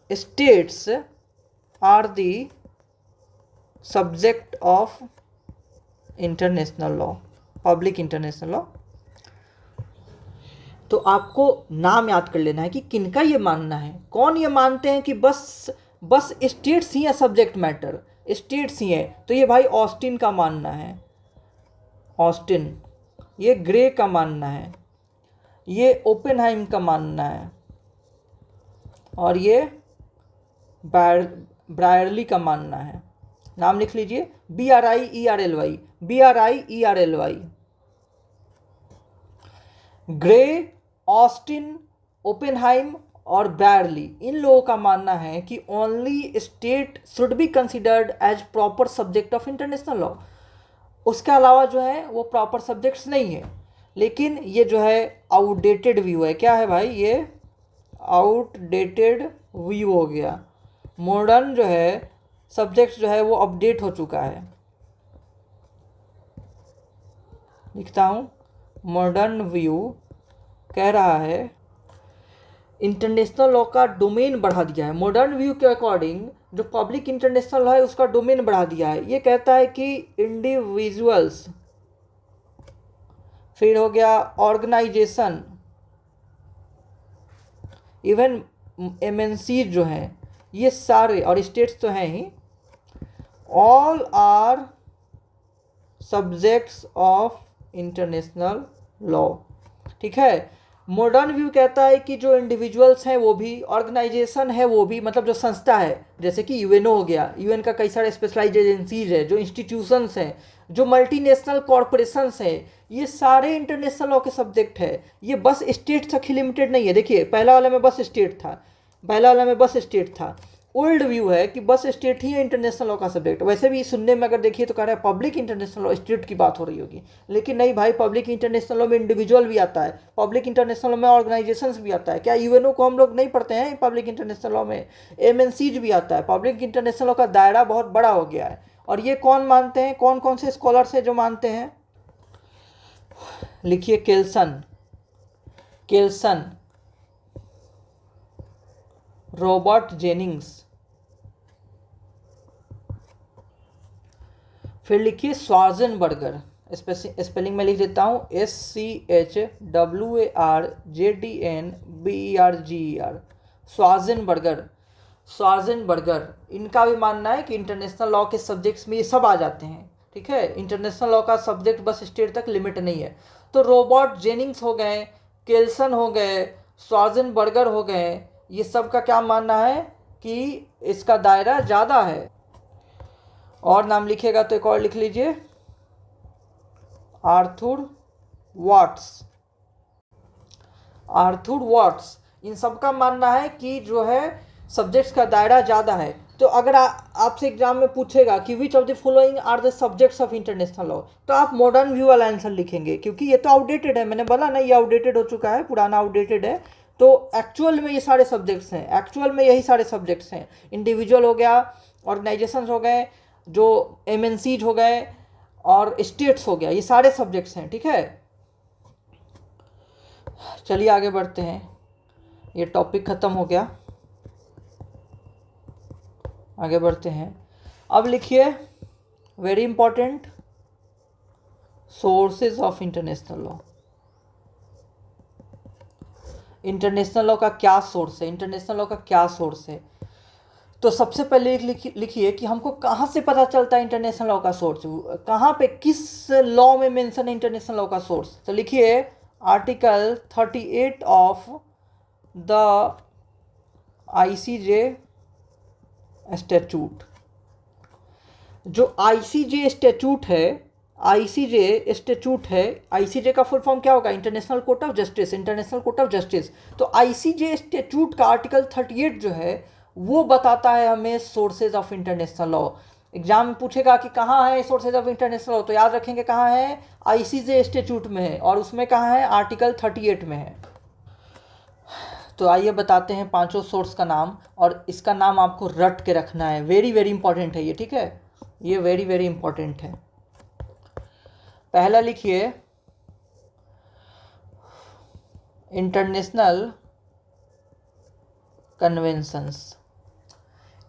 states are the subject of international law. Public international law. तो आपको नाम याद कर लेना है कि किनका ये मानना है, कौन ये मानते हैं कि बस बस स्टेट्स ही है सब्जेक्ट मैटर, स्टेट्स ही है। तो ये भाई ऑस्टिन का मानना है, ऑस्टिन। ये ग्रे का मानना है, ये ओपेनहाइम का मानना है, और ये ब्रायरली का मानना है। नाम लिख लीजिए, BRIERLY, BRIERLY। Gray, Austin, Oppenheim और ब्रायरली, इन लोगों का मानना है कि only state should be considered as proper subject of international law. उसके अलावा जो है वो प्रॉपर सब्जेक्ट्स नहीं है। लेकिन ये जो है आउटडेटेड व्यू है। क्या है भाई? ये आउटडेटेड व्यू हो गया। मॉडर्न जो है सब्जेक्ट जो है वो अपडेट हो चुका है। लिखता हूँ, मॉडर्न व्यू कह रहा है इंटरनेशनल लॉ का डोमेन बढ़ा दिया है। मॉडर्न व्यू के अकॉर्डिंग जो पब्लिक इंटरनेशनल लॉ है उसका डोमेन बढ़ा दिया है। ये कहता है कि इंडिविजुअल्स, फिर हो गया ऑर्गेनाइजेशन, इवन MNC जो हैं, ये सारे, और स्टेट्स तो हैं ही, all are subjects of international law. ठीक है। मॉडर्न व्यू कहता है कि जो इंडिविजुअल्स हैं वो भी, ऑर्गेनाइजेशन है वो भी, मतलब जो संस्था है, जैसे कि यूएनओ हो गया, यूएन का कई सारे स्पेशलाइज्ड एजेंसीज है, जो इंस्टीट्यूशंस हैं, जो मल्टीनेशनल कॉरपोरेशंस हैं, ये सारे इंटरनेशनल लॉ के सब्जेक्ट है। ये बस स्टेट तक ही लिमिटेड नहीं है। देखिए, पहला वाला में बस स्टेट था, पहला वाला में बस स्टेट था। ओल्ड व्यू है कि बस स्टेट ही है इंटरनेशनल लॉ का सब्जेक्ट। वैसे भी सुनने में अगर देखिए तो कह रहा है पब्लिक इंटरनेशनल लॉ, स्टेट की बात हो रही होगी, लेकिन नहीं भाई, पब्लिक इंटरनेशनल लॉ में इंडिविजुअल भी आता है, पब्लिक इंटरनेशनल लॉ में ऑर्गेनाइजेशंस भी आता है। क्या यूएनओ को हम लोग नहीं पढ़ते हैं पब्लिक इंटरनेशनल लॉ में? MNCs भी आता है। पब्लिक इंटरनेशनल लॉ का दायरा बहुत बड़ा हो गया है। और ये कौन मानते हैं, कौन कौन से स्कॉलर्स हैं जो मानते हैं? लिखिए, केल्सन, केल्सन, रॉबर्ट जेनिंग्स, फिर लिखिए स्वार्जेनबर्गर। स्पेलिंग में लिख देता हूँ, SCHWARJDNBERGER, स्वार्जेनबर्गर, स्वार्जेनबर्गर। इनका भी मानना है कि इंटरनेशनल लॉ के सब्जेक्ट्स में ये सब आ जाते हैं। ठीक है, इंटरनेशनल लॉ का सब्जेक्ट बस स्टेट तक लिमिट नहीं है। तो रॉबर्ट जेनिंग्स हो गए, केल्सन हो गए, स्वार्जेनबर्गर हो गए, ये सब का क्या मानना है कि इसका दायरा ज़्यादा है। और नाम लिखेगा तो एक और लिख लीजिए, आर्थर वाट्स, आर्थर वाट्स। इन सब का मानना है कि जो है सब्जेक्ट्स का दायरा ज़्यादा है। तो अगर आपसे एग्जाम में पूछेगा कि which of the following are the subjects of international law, तो आप मॉडर्न व्यू वाला आंसर लिखेंगे, क्योंकि ये तो आउटडेटेड है। मैंने बोला ना, ये आउटडेटेड हो चुका है, पुराना आउटडेटेड है। तो एक्चुअल में ये सारे सब्जेक्ट्स हैं, एक्चुअल में यही सारे सब्जेक्ट्स हैं। इंडिविजुअल हो गया, ऑर्गेनाइजेशन हो गए, जो MNCs हो गए, और स्टेट्स हो गया, ये सारे सब्जेक्ट्स हैं। ठीक है, चलिए आगे बढ़ते हैं। ये टॉपिक ख़त्म हो गया, आगे बढ़ते हैं। अब लिखिए, very important, sources of international law. International law का क्या सोर्स है, इंटरनेशनल लॉ का क्या सोर्स है? तो सबसे पहले लिखिए कि हमको कहाँ से पता चलता है इंटरनेशनल लॉ का सोर्स, कहाँ पे, किस लॉ में मेंशन है इंटरनेशनल लॉ का सोर्स? तो लिखिए, article 38 of the ICJ statute. जो ICJ स्टैट्यूट है, ICJ स्टैट्यूट है, ICJ का फुल फॉर्म क्या होगा? International court of justice, international court of justice. तो ICJ स्टैट्यूट का आर्टिकल 38 जो है वो बताता है हमें sources of international law. Exam में पूछेगा कि कहाँ है सोर्सेज ऑफ इंटरनेशनल लॉ, तो याद रखेंगे कहाँ है, ICJ स्टैट्यूट में है, और उसमें कहाँ है, आर्टिकल 38 में है। तो आइए बताते हैं पांचों सोर्स का नाम, और इसका नाम आपको रट के रखना है, वेरी वेरी इंपॉर्टेंट है ये। ठीक है, ये वेरी वेरी इंपॉर्टेंट है। पहला लिखिए, इंटरनेशनल कन्वेंशंस।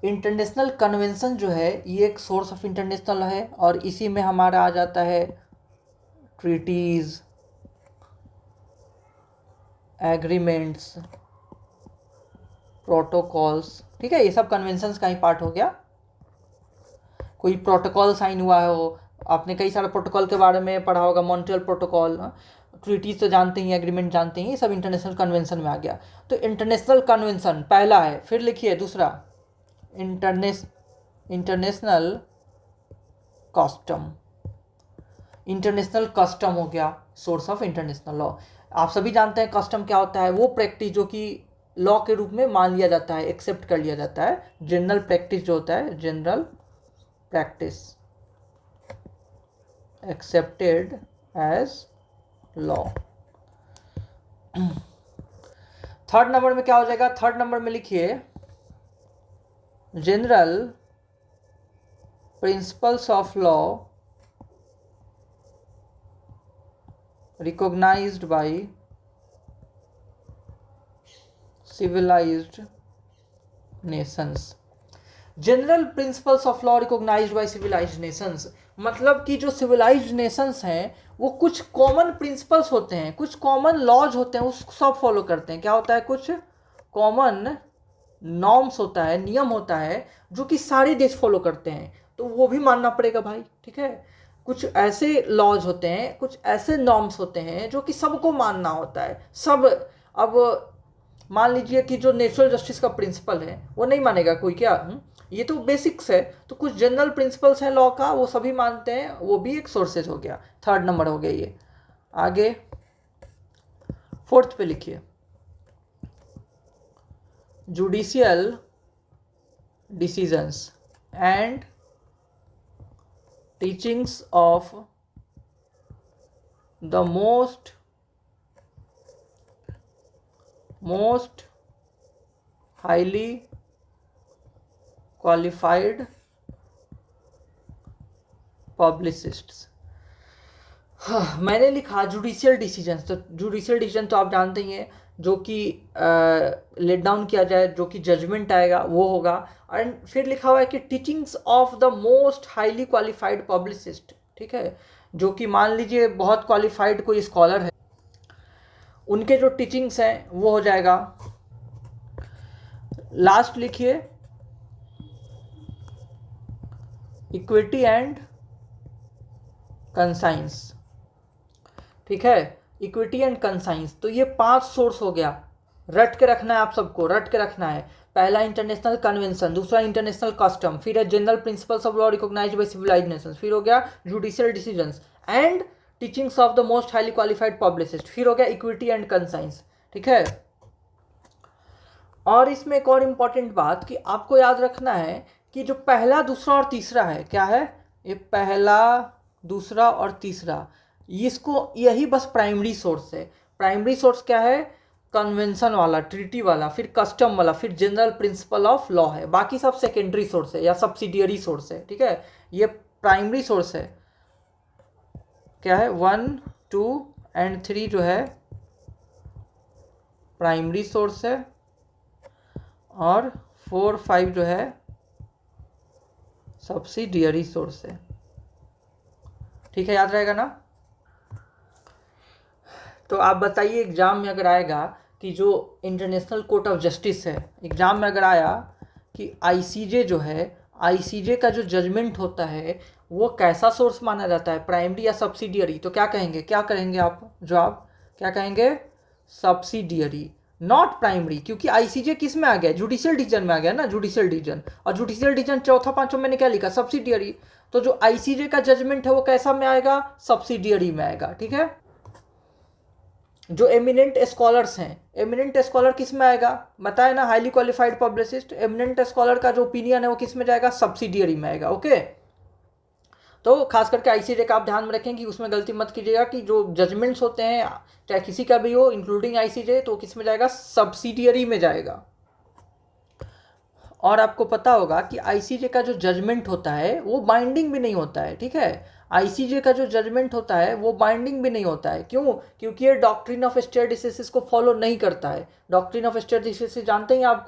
इंटरनेशनल कन्वेंशन जो है ये एक सोर्स ऑफ इंटरनेशनल है, और इसी में हमारा आ जाता है ट्रीटीज, एग्रीमेंट्स, प्रोटोकॉल्स, ठीक है, ये सब कन्वेंशंस का ही पार्ट हो गया। कोई प्रोटोकॉल साइन हुआ हो, आपने कई सारे प्रोटोकॉल के बारे में पढ़ा होगा, मॉन्ट्रियल प्रोटोकॉल, ट्रीटीज तो जानते ही, एग्रीमेंट जानते ही, ये सब इंटरनेशनल कन्वेंशन में आ गया। तो इंटरनेशनल कन्वेंशन पहला है, फिर लिखिए दूसरा इंटरनेशनल कस्टम। इंटरनेशनल कस्टम हो गया सोर्स ऑफ इंटरनेशनल लॉ। आप सभी जानते हैं कस्टम क्या होता है, वो प्रैक्टिस जो कि लॉ के रूप में मान लिया जाता है, एक्सेप्ट कर लिया जाता है। जनरल प्रैक्टिस जो होता है, general practice accepted as law. Third number में क्या हो जाएगा, थर्ड नंबर में लिखिए general principles of law recognized by civilized nations। General principles of law recognized by civilized nations, मतलब कि जो सिविलाइज्ड नेशंस हैं वो कुछ कॉमन प्रिंसिपल्स होते हैं, कुछ कॉमन लॉज होते हैं, उसको सब फॉलो करते हैं। क्या होता है, कुछ कॉमन नॉर्म्स होता है, नियम होता है जो कि सारे देश फॉलो करते हैं, तो वो भी मानना पड़ेगा भाई, ठीक है। कुछ ऐसे लॉज होते हैं, कुछ ऐसे नॉर्म्स होते हैं जो कि सबको मानना होता है, सब। अब मान लीजिए कि जो नेचुरल जस्टिस का प्रिंसिपल है वो नहीं मानेगा कोई, क्या ये तो बेसिक्स है। तो कुछ जनरल प्रिंसिपल्स हैं लॉ का, वो सभी मानते हैं, वो भी एक सोर्सेज हो गया, थर्ड नंबर हो गया ये। आगे फोर्थ पे लिखिए judicial decisions and teachings of the most highly qualified publicists। मैंने लिखा जुडिशियल डिसीजन, तो जुडिशियल डिसीजन तो आप जानते ही हैं, जो कि लेट डाउन किया जाए, जो कि जजमेंट आएगा वो होगा। एंड फिर लिखा हुआ है कि teachings of the most highly qualified publicist, ठीक है, जो कि मान लीजिए बहुत क्वालिफाइड कोई स्कॉलर है, उनके जो टीचिंग्स हैं वो हो जाएगा। लास्ट लिखिए इक्विटी एंड कंसाइंस, ठीक है, इक्विटी एंड कंसाइंस। तो ये 5 सोर्स हो गया, रट के रखना है, आप सबको रट के रखना है। पहला इंटरनेशनल कन्वेंशन, दूसरा इंटरनेशनल कस्टम, फिर है general principles of law recognized by civilized nations, फिर हो गया judicial decisions and teachings of the most highly qualified publicist, फिर हो गया इक्विटी एंड कंसाइंस, ठीक है। और इसमें एक और इम्पॉर्टेंट बात कि आपको याद रखना है कि जो पहला, दूसरा और तीसरा है, क्या है ये, पहला, दूसरा और तीसरा, इसको यही बस प्राइमरी सोर्स है। प्राइमरी सोर्स क्या है, कन्वेंशन वाला, ट्रीटी वाला, फिर कस्टम वाला, फिर जनरल प्रिंसिपल ऑफ लॉ है। बाकी सब सेकेंडरी सोर्स है या सब्सिडियरी सोर्स है, ठीक है। ये प्राइमरी सोर्स है, क्या है, 1, 2 एंड 3 जो है प्राइमरी सोर्स है, और 4, 5 जो है सब्सिडियरी सोर्स है, ठीक है, याद रहेगा ना। तो आप बताइए एग्जाम में अगर आएगा कि जो इंटरनेशनल कोर्ट ऑफ जस्टिस है, एग्जाम में अगर आया कि आईसीजे जो है, आईसीजे का जो जजमेंट होता है वो कैसा सोर्स माना जाता है, प्राइमरी या सब्सिडियरी, तो क्या कहेंगे, क्या करेंगे आप, जवाब क्या कहेंगे, सब्सिडियरी, नॉट प्राइमरी, क्योंकि आईसीजे किस में आ गया, जुडिशियल डिवीजन में आ गया ना, जुडिशियल डिवीजन, और जुडिशियल डिवीजन चौथा पांचवा मैंने क्या लिखा, सब्सिडियरी। तो जो आईसीजे का जजमेंट है वो कैसा में आएगा, सब्सिडियरी में आएगा, ठीक है। जो एमिनेंट स्कॉलर्स हैं, एमिनेंट स्कॉलर किस में आएगा, बताए ना, highly qualified publicist, eminent scholar का जो ओपिनियन है वो किस में जाएगा, सब्सिडियरी में आएगा, ओके। तो खास करके आईसीजे का आप ध्यान में रखें कि उसमें गलती मत कीजिएगा कि जो जजमेंट्स होते हैं चाहे किसी का भी हो, इंक्लूडिंग आईसीजे, तो किस में जाएगा, सब्सिडियरी में जाएगा। और आपको पता होगा कि आईसीजे का जो जजमेंट होता है वो बाइंडिंग भी नहीं होता है, ठीक है। आईसीजे का जो जजमेंट होता है वो बाइंडिंग भी नहीं होता है। क्यों? क्योंकि ये डॉक्ट्रिन ऑफ स्टेयर डिसीसेस को फॉलो नहीं करता है। डॉक्ट्रिन ऑफ स्टेयर डिसीसेस जानते ही आप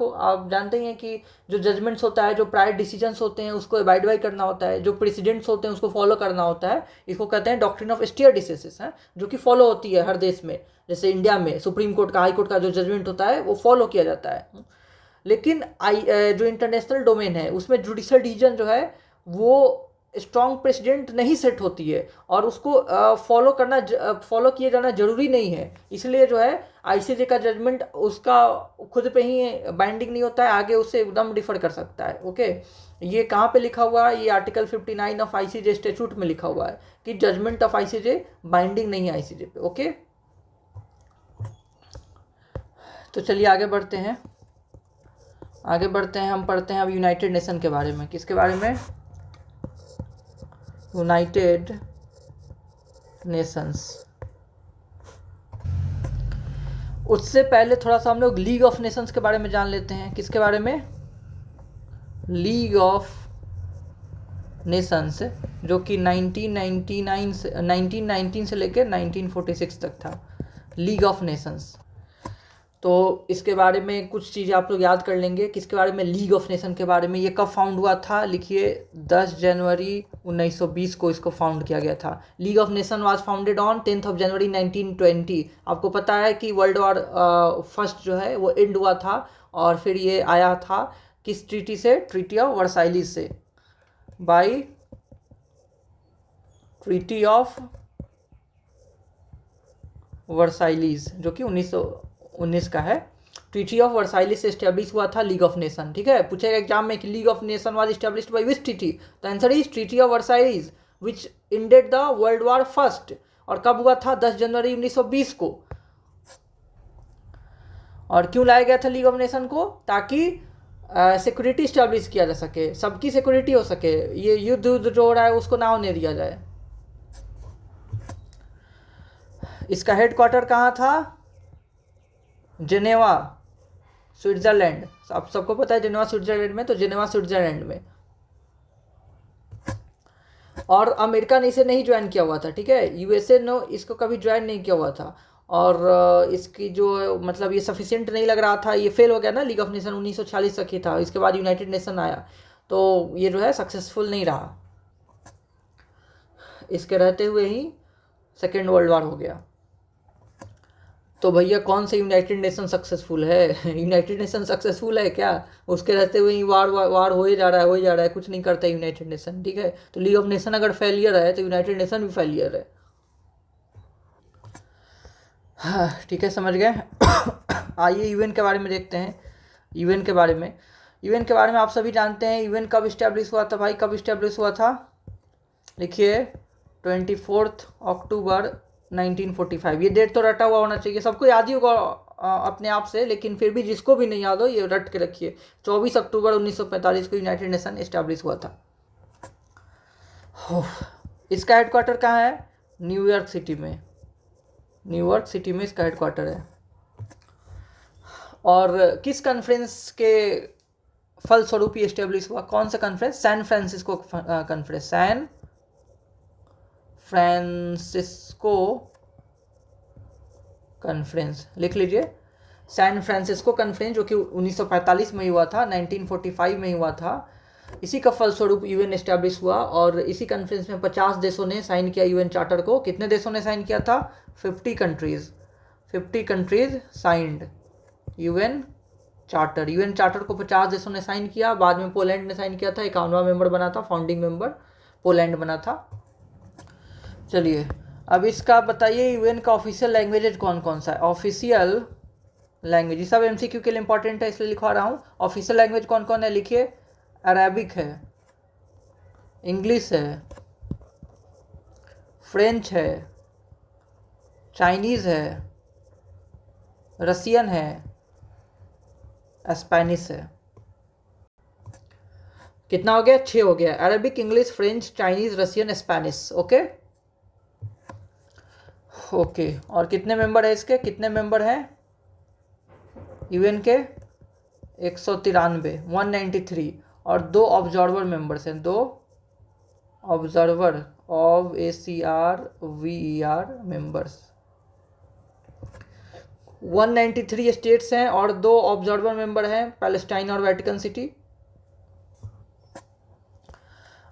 जानते ही हैं कि जो जजमेंट्स होता है, जो प्रायर डिसीजंस होते हैं उसको अबाइड बाई करना होता है, जो प्रेसिडेंट्स होते हैं उसको फॉलो करना होता है। इसको कहते हैं डॉक्ट्रिन ऑफ स्टेयर डिसीसेस है, जो कि फॉलो होती है हर देश में। जैसे इंडिया में सुप्रीम कोर्ट का, हाई कोर्ट का जो जजमेंट होता है वो फॉलो किया जाता है। लेकिन जो इंटरनेशनल डोमेन है उसमें जुडिशल डिसीजन जो है वो स्ट्रॉन्ग प्रेसिडेंट नहीं सेट होती है, और उसको फॉलो किए जाना जरूरी नहीं है। इसलिए जो है आईसीजे का जजमेंट उसका खुद पे ही बाइंडिंग नहीं होता है, आगे उससे एकदम डिफर कर सकता है। ओके, ये कहाँ पे लिखा हुआ है? ये आर्टिकल 59 ऑफ आईसीजे स्टैट्यूट में लिखा हुआ है कि जजमेंट ऑफ आईसीजे बाइंडिंग नहीं है आईसीजे पे। ओके, तो चलिए आगे बढ़ते हैं। हम पढ़ते हैं अब यूनाइटेड नेशन के बारे में। किसके बारे में? United Nations. उससे पहले थोड़ा सा हम लोग लीग ऑफ नेशंस के बारे में जान लेते हैं। किसके बारे में? लीग ऑफ नेशंस, जो कि 1919 से लेकर 1946 तक था। League of Nations. तो इसके बारे में कुछ चीज़ें आप लोग याद कर लेंगे। किसके बारे में? लीग ऑफ नेशन के बारे में। ये कब फाउंड हुआ था? लिखिए, 10 जनवरी 1920 को इसको फाउंड किया गया था। League of Nation was founded on 10 जनवरी 1920। आपको पता है कि वर्ल्ड वॉर फर्स्ट जो है वो एंड हुआ था, और फिर ये आया था किस ट्रीटी से? ट्रीटी ऑफ वर्साइलीज से, बाई ट्रीटी ऑफ वर्साइलीज, जो कि 1919 का है। ट्रीटी ऑफ वर्साइलीज से इस्टेब्लिश हुआ था लीग ऑफ नेशन। ठीक है, पूछेगा एग्जाम में कि League of Nation was established by which treaty? The answer is treaty of Versailles which ended the world war first. और कब हुआ था? 10 जनवरी 1920 को। और क्यों लाया गया था लीग ऑफ नेशन को? ताकि सिक्योरिटी इस्टेब्लिश किया जा सके, सबकी सिक्योरिटी हो सके, ये युद्ध जो हो रहा है उसको ना होने दिया जाए। इसका हेडक्वार्टर कहाँ था? Geneva, Switzerland. आप सबको पता है जेनेवा स्विट्जरलैंड में, तो जेनेवा स्विट्जरलैंड में। और अमेरिका ने इसे नहीं ज्वाइन किया हुआ था, ठीक है। यूएसए ने इसको कभी ज्वाइन नहीं किया हुआ था, और इसकी जो मतलब ये सफिशिएंट नहीं लग रहा था, ये फेल हो गया ना। लीग ऑफ नेशन 1946 तक ही था, इसके बाद यूनाइटेड नेशन आया, तो ये जो है सक्सेसफुल नहीं रहा। इसके रहते हुए ही सेकेंड वर्ल्ड वॉर हो गया। तो भैया कौन से यूनाइटेड नेशन सक्सेसफुल है? यूनाइटेड नेशन सक्सेसफुल है क्या? उसके रहते हुए ही वार हो ही जा रहा है, कुछ नहीं करता यूनाइटेड नेशन, ठीक है। तो लीग ऑफ नेशन अगर फेलियर है तो यूनाइटेड नेशन भी फेलियर है। हाँ, ठीक है, समझ गए। आइए यूएन के बारे में देखते हैं। यूएन के बारे में आप सभी जानते हैं यूएन कब इस्टेब्लिश हुआ था भाई? कब इस्टेब्लिश हुआ था? लिखिए, 24 अक्टूबर 1945। ये डेट तो रटा हुआ होना चाहिए, सबको याद ही होगा अपने आप से, लेकिन फिर भी जिसको भी नहीं याद हो ये रट के रखिए। 24 अक्टूबर 1945 को यूनाइटेड नेशन इस्टेब्लिश हुआ था। इसका हेडक्वार्टर कहाँ है? न्यूयॉर्क सिटी में। न्यूयॉर्क सिटी में इसका हेडक्वार्टर है। और किस कॉन्फ्रेंस के फलस्वरूप ये इस्टेब्लिश हुआ? कौन सा conference? San Francisco conference. San Francisco conference, लिख लीजिए, सैन फ्रांसिस्को कॉन्फ्रेंस, जो कि 1945 में हुआ था, 1945 में हुआ था। इसी का फलस्वरूप यूएन एस्टैब्लिश हुआ, और इसी कॉन्फ्रेंस में 50 देशों ने साइन किया यूएन चार्टर को। कितने देशों ने साइन किया था? 50 countries signed UN charter. UN charter को 50 देशों ने साइन किया। बाद में पोलैंड ने साइन किया था, 51वां मेंबर बना था, फाउंडिंग मेंबर पोलैंड बना था। चलिए, अब इसका बताइए यूएन का ऑफिशियल लैंग्वेज कौन कौन सा है? ऑफिशियल लैंग्वेज सब एमसीक्यू के लिए इंपॉर्टेंट है, इसलिए लिखवा रहा हूँ। ऑफिशियल लैंग्वेज कौन कौन है? लिखिए, अरेबिक है, इंग्लिश है, फ्रेंच है, चाइनीज़ है, रसियन है, स्पेनिश है। कितना हो गया? 6 हो गया। Arabic, English, French, Chinese, Russian, Spanish. Okay okay. और कितने मेंबर है इसके? कितने मेंबर हैं यूएन के? 193 और 2 ऑब्जर्वर मेंबर्स हैं, 2 observer of ACRVER members. 193 states हैं और 2 ऑब्जर्वर मेंबर हैं, पैलेस्टाइन और वेटिकन सिटी।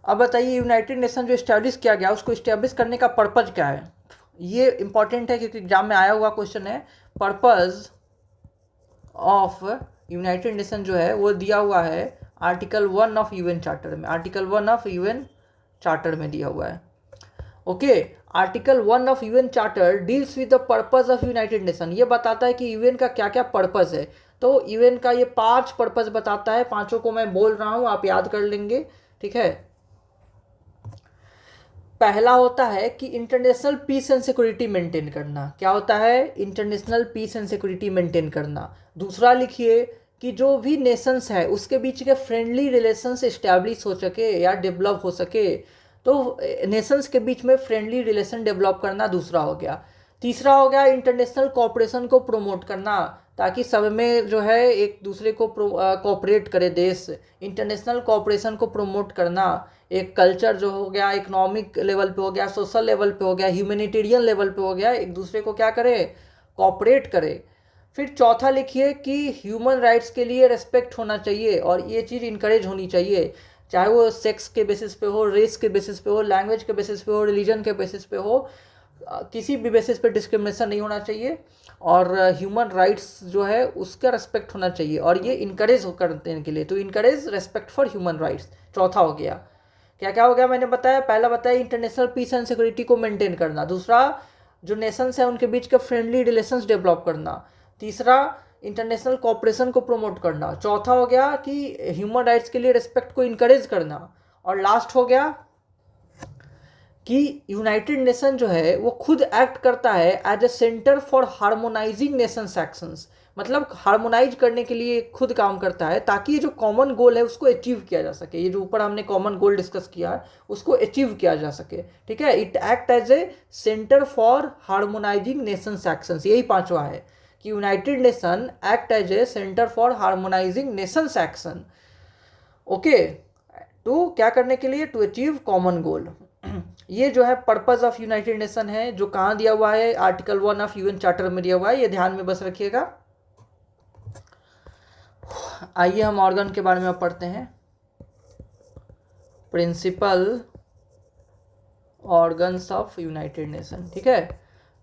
अब बताइए यूनाइटेड नेशन जो इस्टेब्लिश किया गया उसको इस्टेब्लिश करने का पर्पज़ क्या है। ये इंपॉर्टेंट है क्योंकि एग्जाम में आया हुआ क्वेश्चन है। पर्पज़ ऑफ यूनाइटेड नेशन जो है वो दिया हुआ है आर्टिकल 1 ऑफ यूएन चार्टर में, आर्टिकल 1 ऑफ यूएन चार्टर में दिया हुआ है। Okay, article 1 of UN charter deals with the purpose of United nation. ये बताता है कि यूएन का क्या क्या पर्पस है। तो यूएन का ये 5 पर्पस बताता है, 5 को मैं बोल रहा हूँ, आप याद कर लेंगे, ठीक है। पहला होता है कि international peace and security maintain करना। क्या होता है? International peace and security maintain करना। दूसरा लिखिए कि जो भी नेशंस है उसके बीच के फ्रेंडली रिलेशंस इस्टेब्लिश हो सके या डेवलप हो सके, तो नेशंस के बीच में फ्रेंडली रिलेशन डेवलप करना दूसरा हो गया। तीसरा हो गया इंटरनेशनल कोऑपरेशन को प्रमोट करना, ताकि सब में जो है एक दूसरे को कोऑपरेट करे देश। इंटरनेशनल कोऑपरेशन को प्रमोट करना, एक कल्चर जो हो गया, इकोनॉमिक लेवल पे हो गया, सोशल लेवल पे हो गया, ह्यूमैनिटेरियन लेवल पे हो गया, एक दूसरे को क्या करे, कोऑपरेट करे। फिर चौथा लिखिए कि ह्यूमन राइट्स के लिए रेस्पेक्ट होना चाहिए और ये चीज़ इनकरेज होनी चाहिए, चाहे वो सेक्स के बेसिस पे हो, रेस के बेसिस पे हो, लैंग्वेज के बेसिस पे हो, रिलीजन के बेसिस पे हो, किसी भी बेसिस पे डिस्क्रिमिनेशन नहीं होना चाहिए और ह्यूमन राइट्स जो है उसका रेस्पेक्ट होना चाहिए और ये इनकरेज करने के लिए, तो encourage respect for human rights चौथा हो गया। क्या क्या हो गया मैंने बताया? पहला बताया इंटरनेशनल पीस एंड सिक्योरिटी को मेंटेन करना, दूसरा जो नेशंस हैं उनके बीच के फ्रेंडली रिलेशंस डेवलप करना, तीसरा इंटरनेशनल कोऑपरेशन को प्रमोट करना, चौथा हो गया कि ह्यूमन राइट्स के लिए रिस्पेक्ट को इनकरेज करना, और लास्ट हो गया कि यूनाइटेड नेशन जो है वो खुद एक्ट करता है as a centre for harmonising nations actions, मतलब हार्मोनाइज करने के लिए खुद काम करता है ताकि ये जो कॉमन गोल है उसको अचीव किया जा सके। ये जो ऊपर हमने कॉमन गोल डिस्कस किया है उसको अचीव किया जा सके, ठीक है। It act as a centre for harmonising nations actions, यही पांचवा है कि United Nation act as a centre for harmonising nations action. Okay, तो क्या करने के लिए? To achieve common goal. ये जो है पर्पस ऑफ यूनाइटेड नेशन है, जो कहाँ दिया हुआ है? आर्टिकल 1 ऑफ यूएन चार्टर में दिया हुआ है, ये ध्यान में बस रखिएगा। आइए हम ऑर्गन के बारे में अब पढ़ते हैं। Principal organs of United Nation, ठीक है।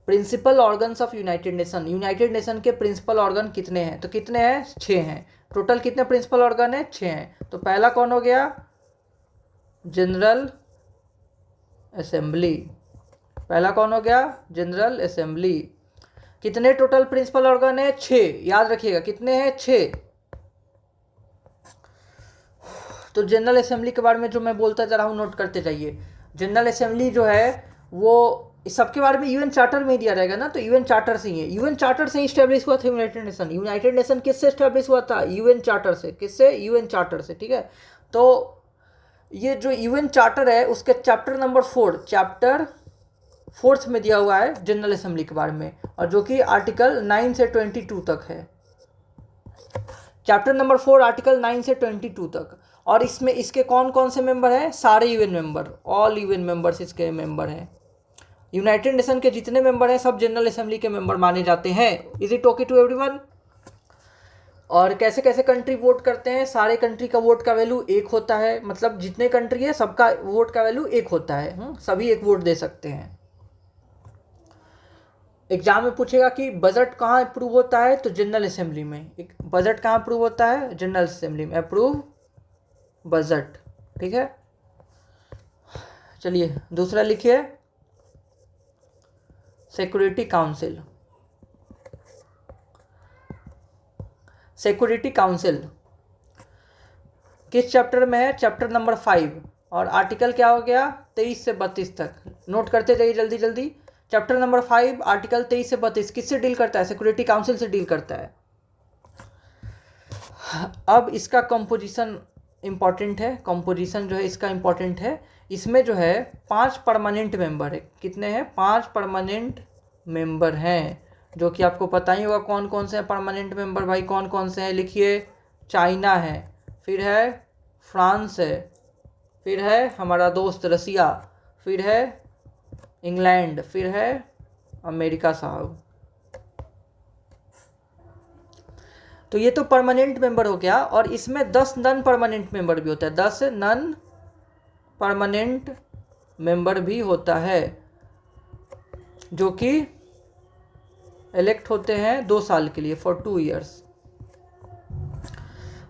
Principal organs of United Nation, United Nation के प्रिंसिपल ऑर्गन कितने हैं? तो कितने हैं? 6 हैं। टोटल कितने प्रिंसिपल ऑर्गन है? 6 हैं। तो पहला कौन हो गया? General assembly. पहला कौन हो गया? General assembly. कितने टोटल प्रिंसिपल ऑर्गन है? 6। याद रखिएगा कितने हैं? 6। तो जनरल असेंबली के बारे में जो मैं बोलता जा रहा हूँ नोट करते जाइए। जनरल असेंबली जो है वो सबके बारे में यूएन चार्टर में दिया जाएगा ना, तो यूएन चार्टर से ही है। यूएन चार्टर से ही स्टैब्लिश हुआ था यूनाइटेड नेशन। यूनाइटेड नेशन किससे स्टैब्लिश हुआ था? यूएन चार्टर से। किससे? यूएन चार्टर से, ठीक है। तो ये जो यूएन चार्टर है उसके चैप्टर नंबर 4, चैप्टर 4 में दिया हुआ है जनरल असेंबली के बारे में, और जो कि आर्टिकल 9 से 22 तक है। चैप्टर नंबर 4 आर्टिकल 9 से 22 तक। और इसमें इसके कौन कौन से मेंबर हैं? सारे UN member, all UN members इसके मेंबर हैं। यूनाइटेड नेशन के जितने मेंबर हैं सब जनरल असेंबली के मेंबर माने जाते हैं। Is it okay to everyone? और कैसे कैसे कंट्री वोट करते हैं? सारे कंट्री का वोट का वैल्यू 1 होता है, मतलब जितने कंट्री है सबका वोट का वैल्यू 1 होता है। सभी 1 वोट दे सकते हैं। एग्जाम में पूछेगा कि बजट कहाँ अप्रूव होता है? तो जनरल असेंबली में। बजट कहाँ अप्रूव होता है? जनरल असेंबली में अप्रूव बजट, ठीक है। चलिए दूसरा लिखिए, सिक्योरिटी काउंसिल। सिक्योरिटी काउंसिल किस चैप्टर में है? चैप्टर नंबर 5, और आर्टिकल क्या हो गया? 23 से 32 तक। नोट करते जाइए जल्दी जल्दी। चैप्टर नंबर 5 आर्टिकल 23 से 32 किससे डील करता है? सिक्योरिटी काउंसिल से डील करता है। अब इसका कंपोजिशन इम्पॉर्टेंट है, कंपोजिशन जो है इसका इम्पॉर्टेंट है। इसमें जो है 5 परमानेंट मेंबर है। कितने हैं? 5 परमानेंट मेंबर हैं, जो कि आपको पता ही होगा कौन कौन से हैं परमानेंट मेंबर भाई। कौन कौन से हैं? लिखिए, चाइना है, फिर है फ्रांस है, फिर है हमारा दोस्त रसिया, फिर है इंग्लैंड, फिर है अमेरिका साहब। तो ये तो परमानेंट मेंबर हो गया, और इसमें 10 नॉन परमानेंट मेंबर भी होता है, 10 नॉन परमानेंट मेंबर भी होता है, जो कि इलेक्ट होते हैं 2 साल के लिए, फॉर 2 ईयर्स।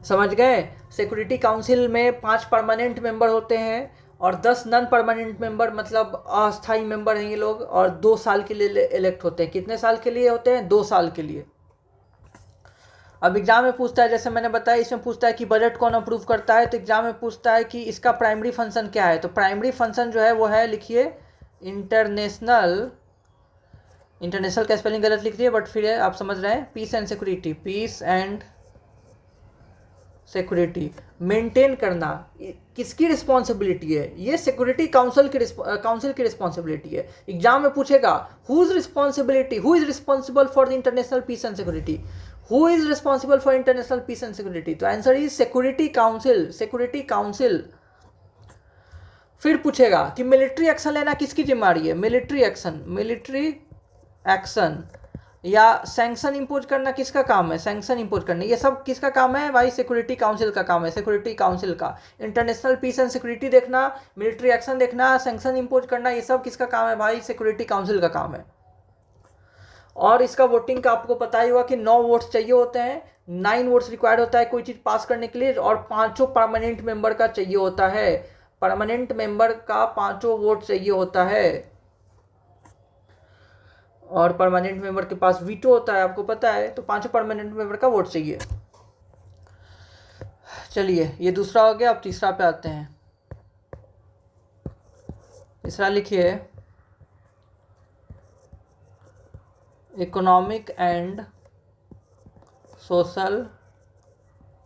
समझ गए? सिक्योरिटी काउंसिल में 5 परमानेंट मेंबर होते हैं और 10 नॉन परमानेंट मेंबर, मतलब अस्थायी मेंबर हैं ये लोग, और 2 साल के लिए इलेक्ट होते हैं। कितने साल के लिए होते हैं? 2 साल के लिए। अब एग्जाम में पूछता है, जैसे मैंने बताया, इसमें पूछता है कि बजट कौन अप्रूव करता है, तो एग्जाम में पूछता है कि इसका प्राइमरी फंक्शन क्या है। तो प्राइमरी फंक्शन जो है वो है, लिखिए इंटरनेशनल का स्पेलिंग गलत लिख दिए, बट फिर आप समझ रहे हैं, peace and security, peace and security maintain करना किसकी रिस्पॉन्सिबिलिटी है? ये सिक्योरिटी काउंसिल की रिस्पॉन्सिबिलिटी है। एग्जाम में पूछेगा who is responsible for the international peace and security, who is responsible for international peace and security? तो आंसर इज सिक्योरिटी काउंसिल। फिर पूछेगा कि मिलिट्री एक्शन लेना किसकी जिम्मेदारी है? मिलिट्री एक्शन या सैंक्शन इंपोज करना किसका काम है? सैंक्शन इंपोज करना, ये सब किसका काम है भाई? सिक्योरिटी काउंसिल का काम है, सिक्योरिटी काउंसिल का। इंटरनेशनल पीस एंड सिक्योरिटी देखना, मिलिट्री एक्शन देखना, सैंक्शन इंपोज करना, ये सब किसका काम है भाई? सिक्योरिटी काउंसिल का काम है। और इसका वोटिंग का आपको पता ही होगा कि 9 वोट्स चाहिए होते हैं, 9 वोट्स रिक्वायर्ड होता है कोई चीज़ पास करने के लिए, और 5 परमानेंट मेंबर का चाहिए होता है, परमानेंट मेंबर का 5 वोट चाहिए होता है। और परमानेंट मेंबर के पास वीटो होता है, आपको पता है, तो 5 परमानेंट मेंबर का वोट चाहिए। चलिए, ये दूसरा हो गया। अब तीसरा पे आते हैं। तीसरा लिखिए इकोनॉमिक एंड सोशल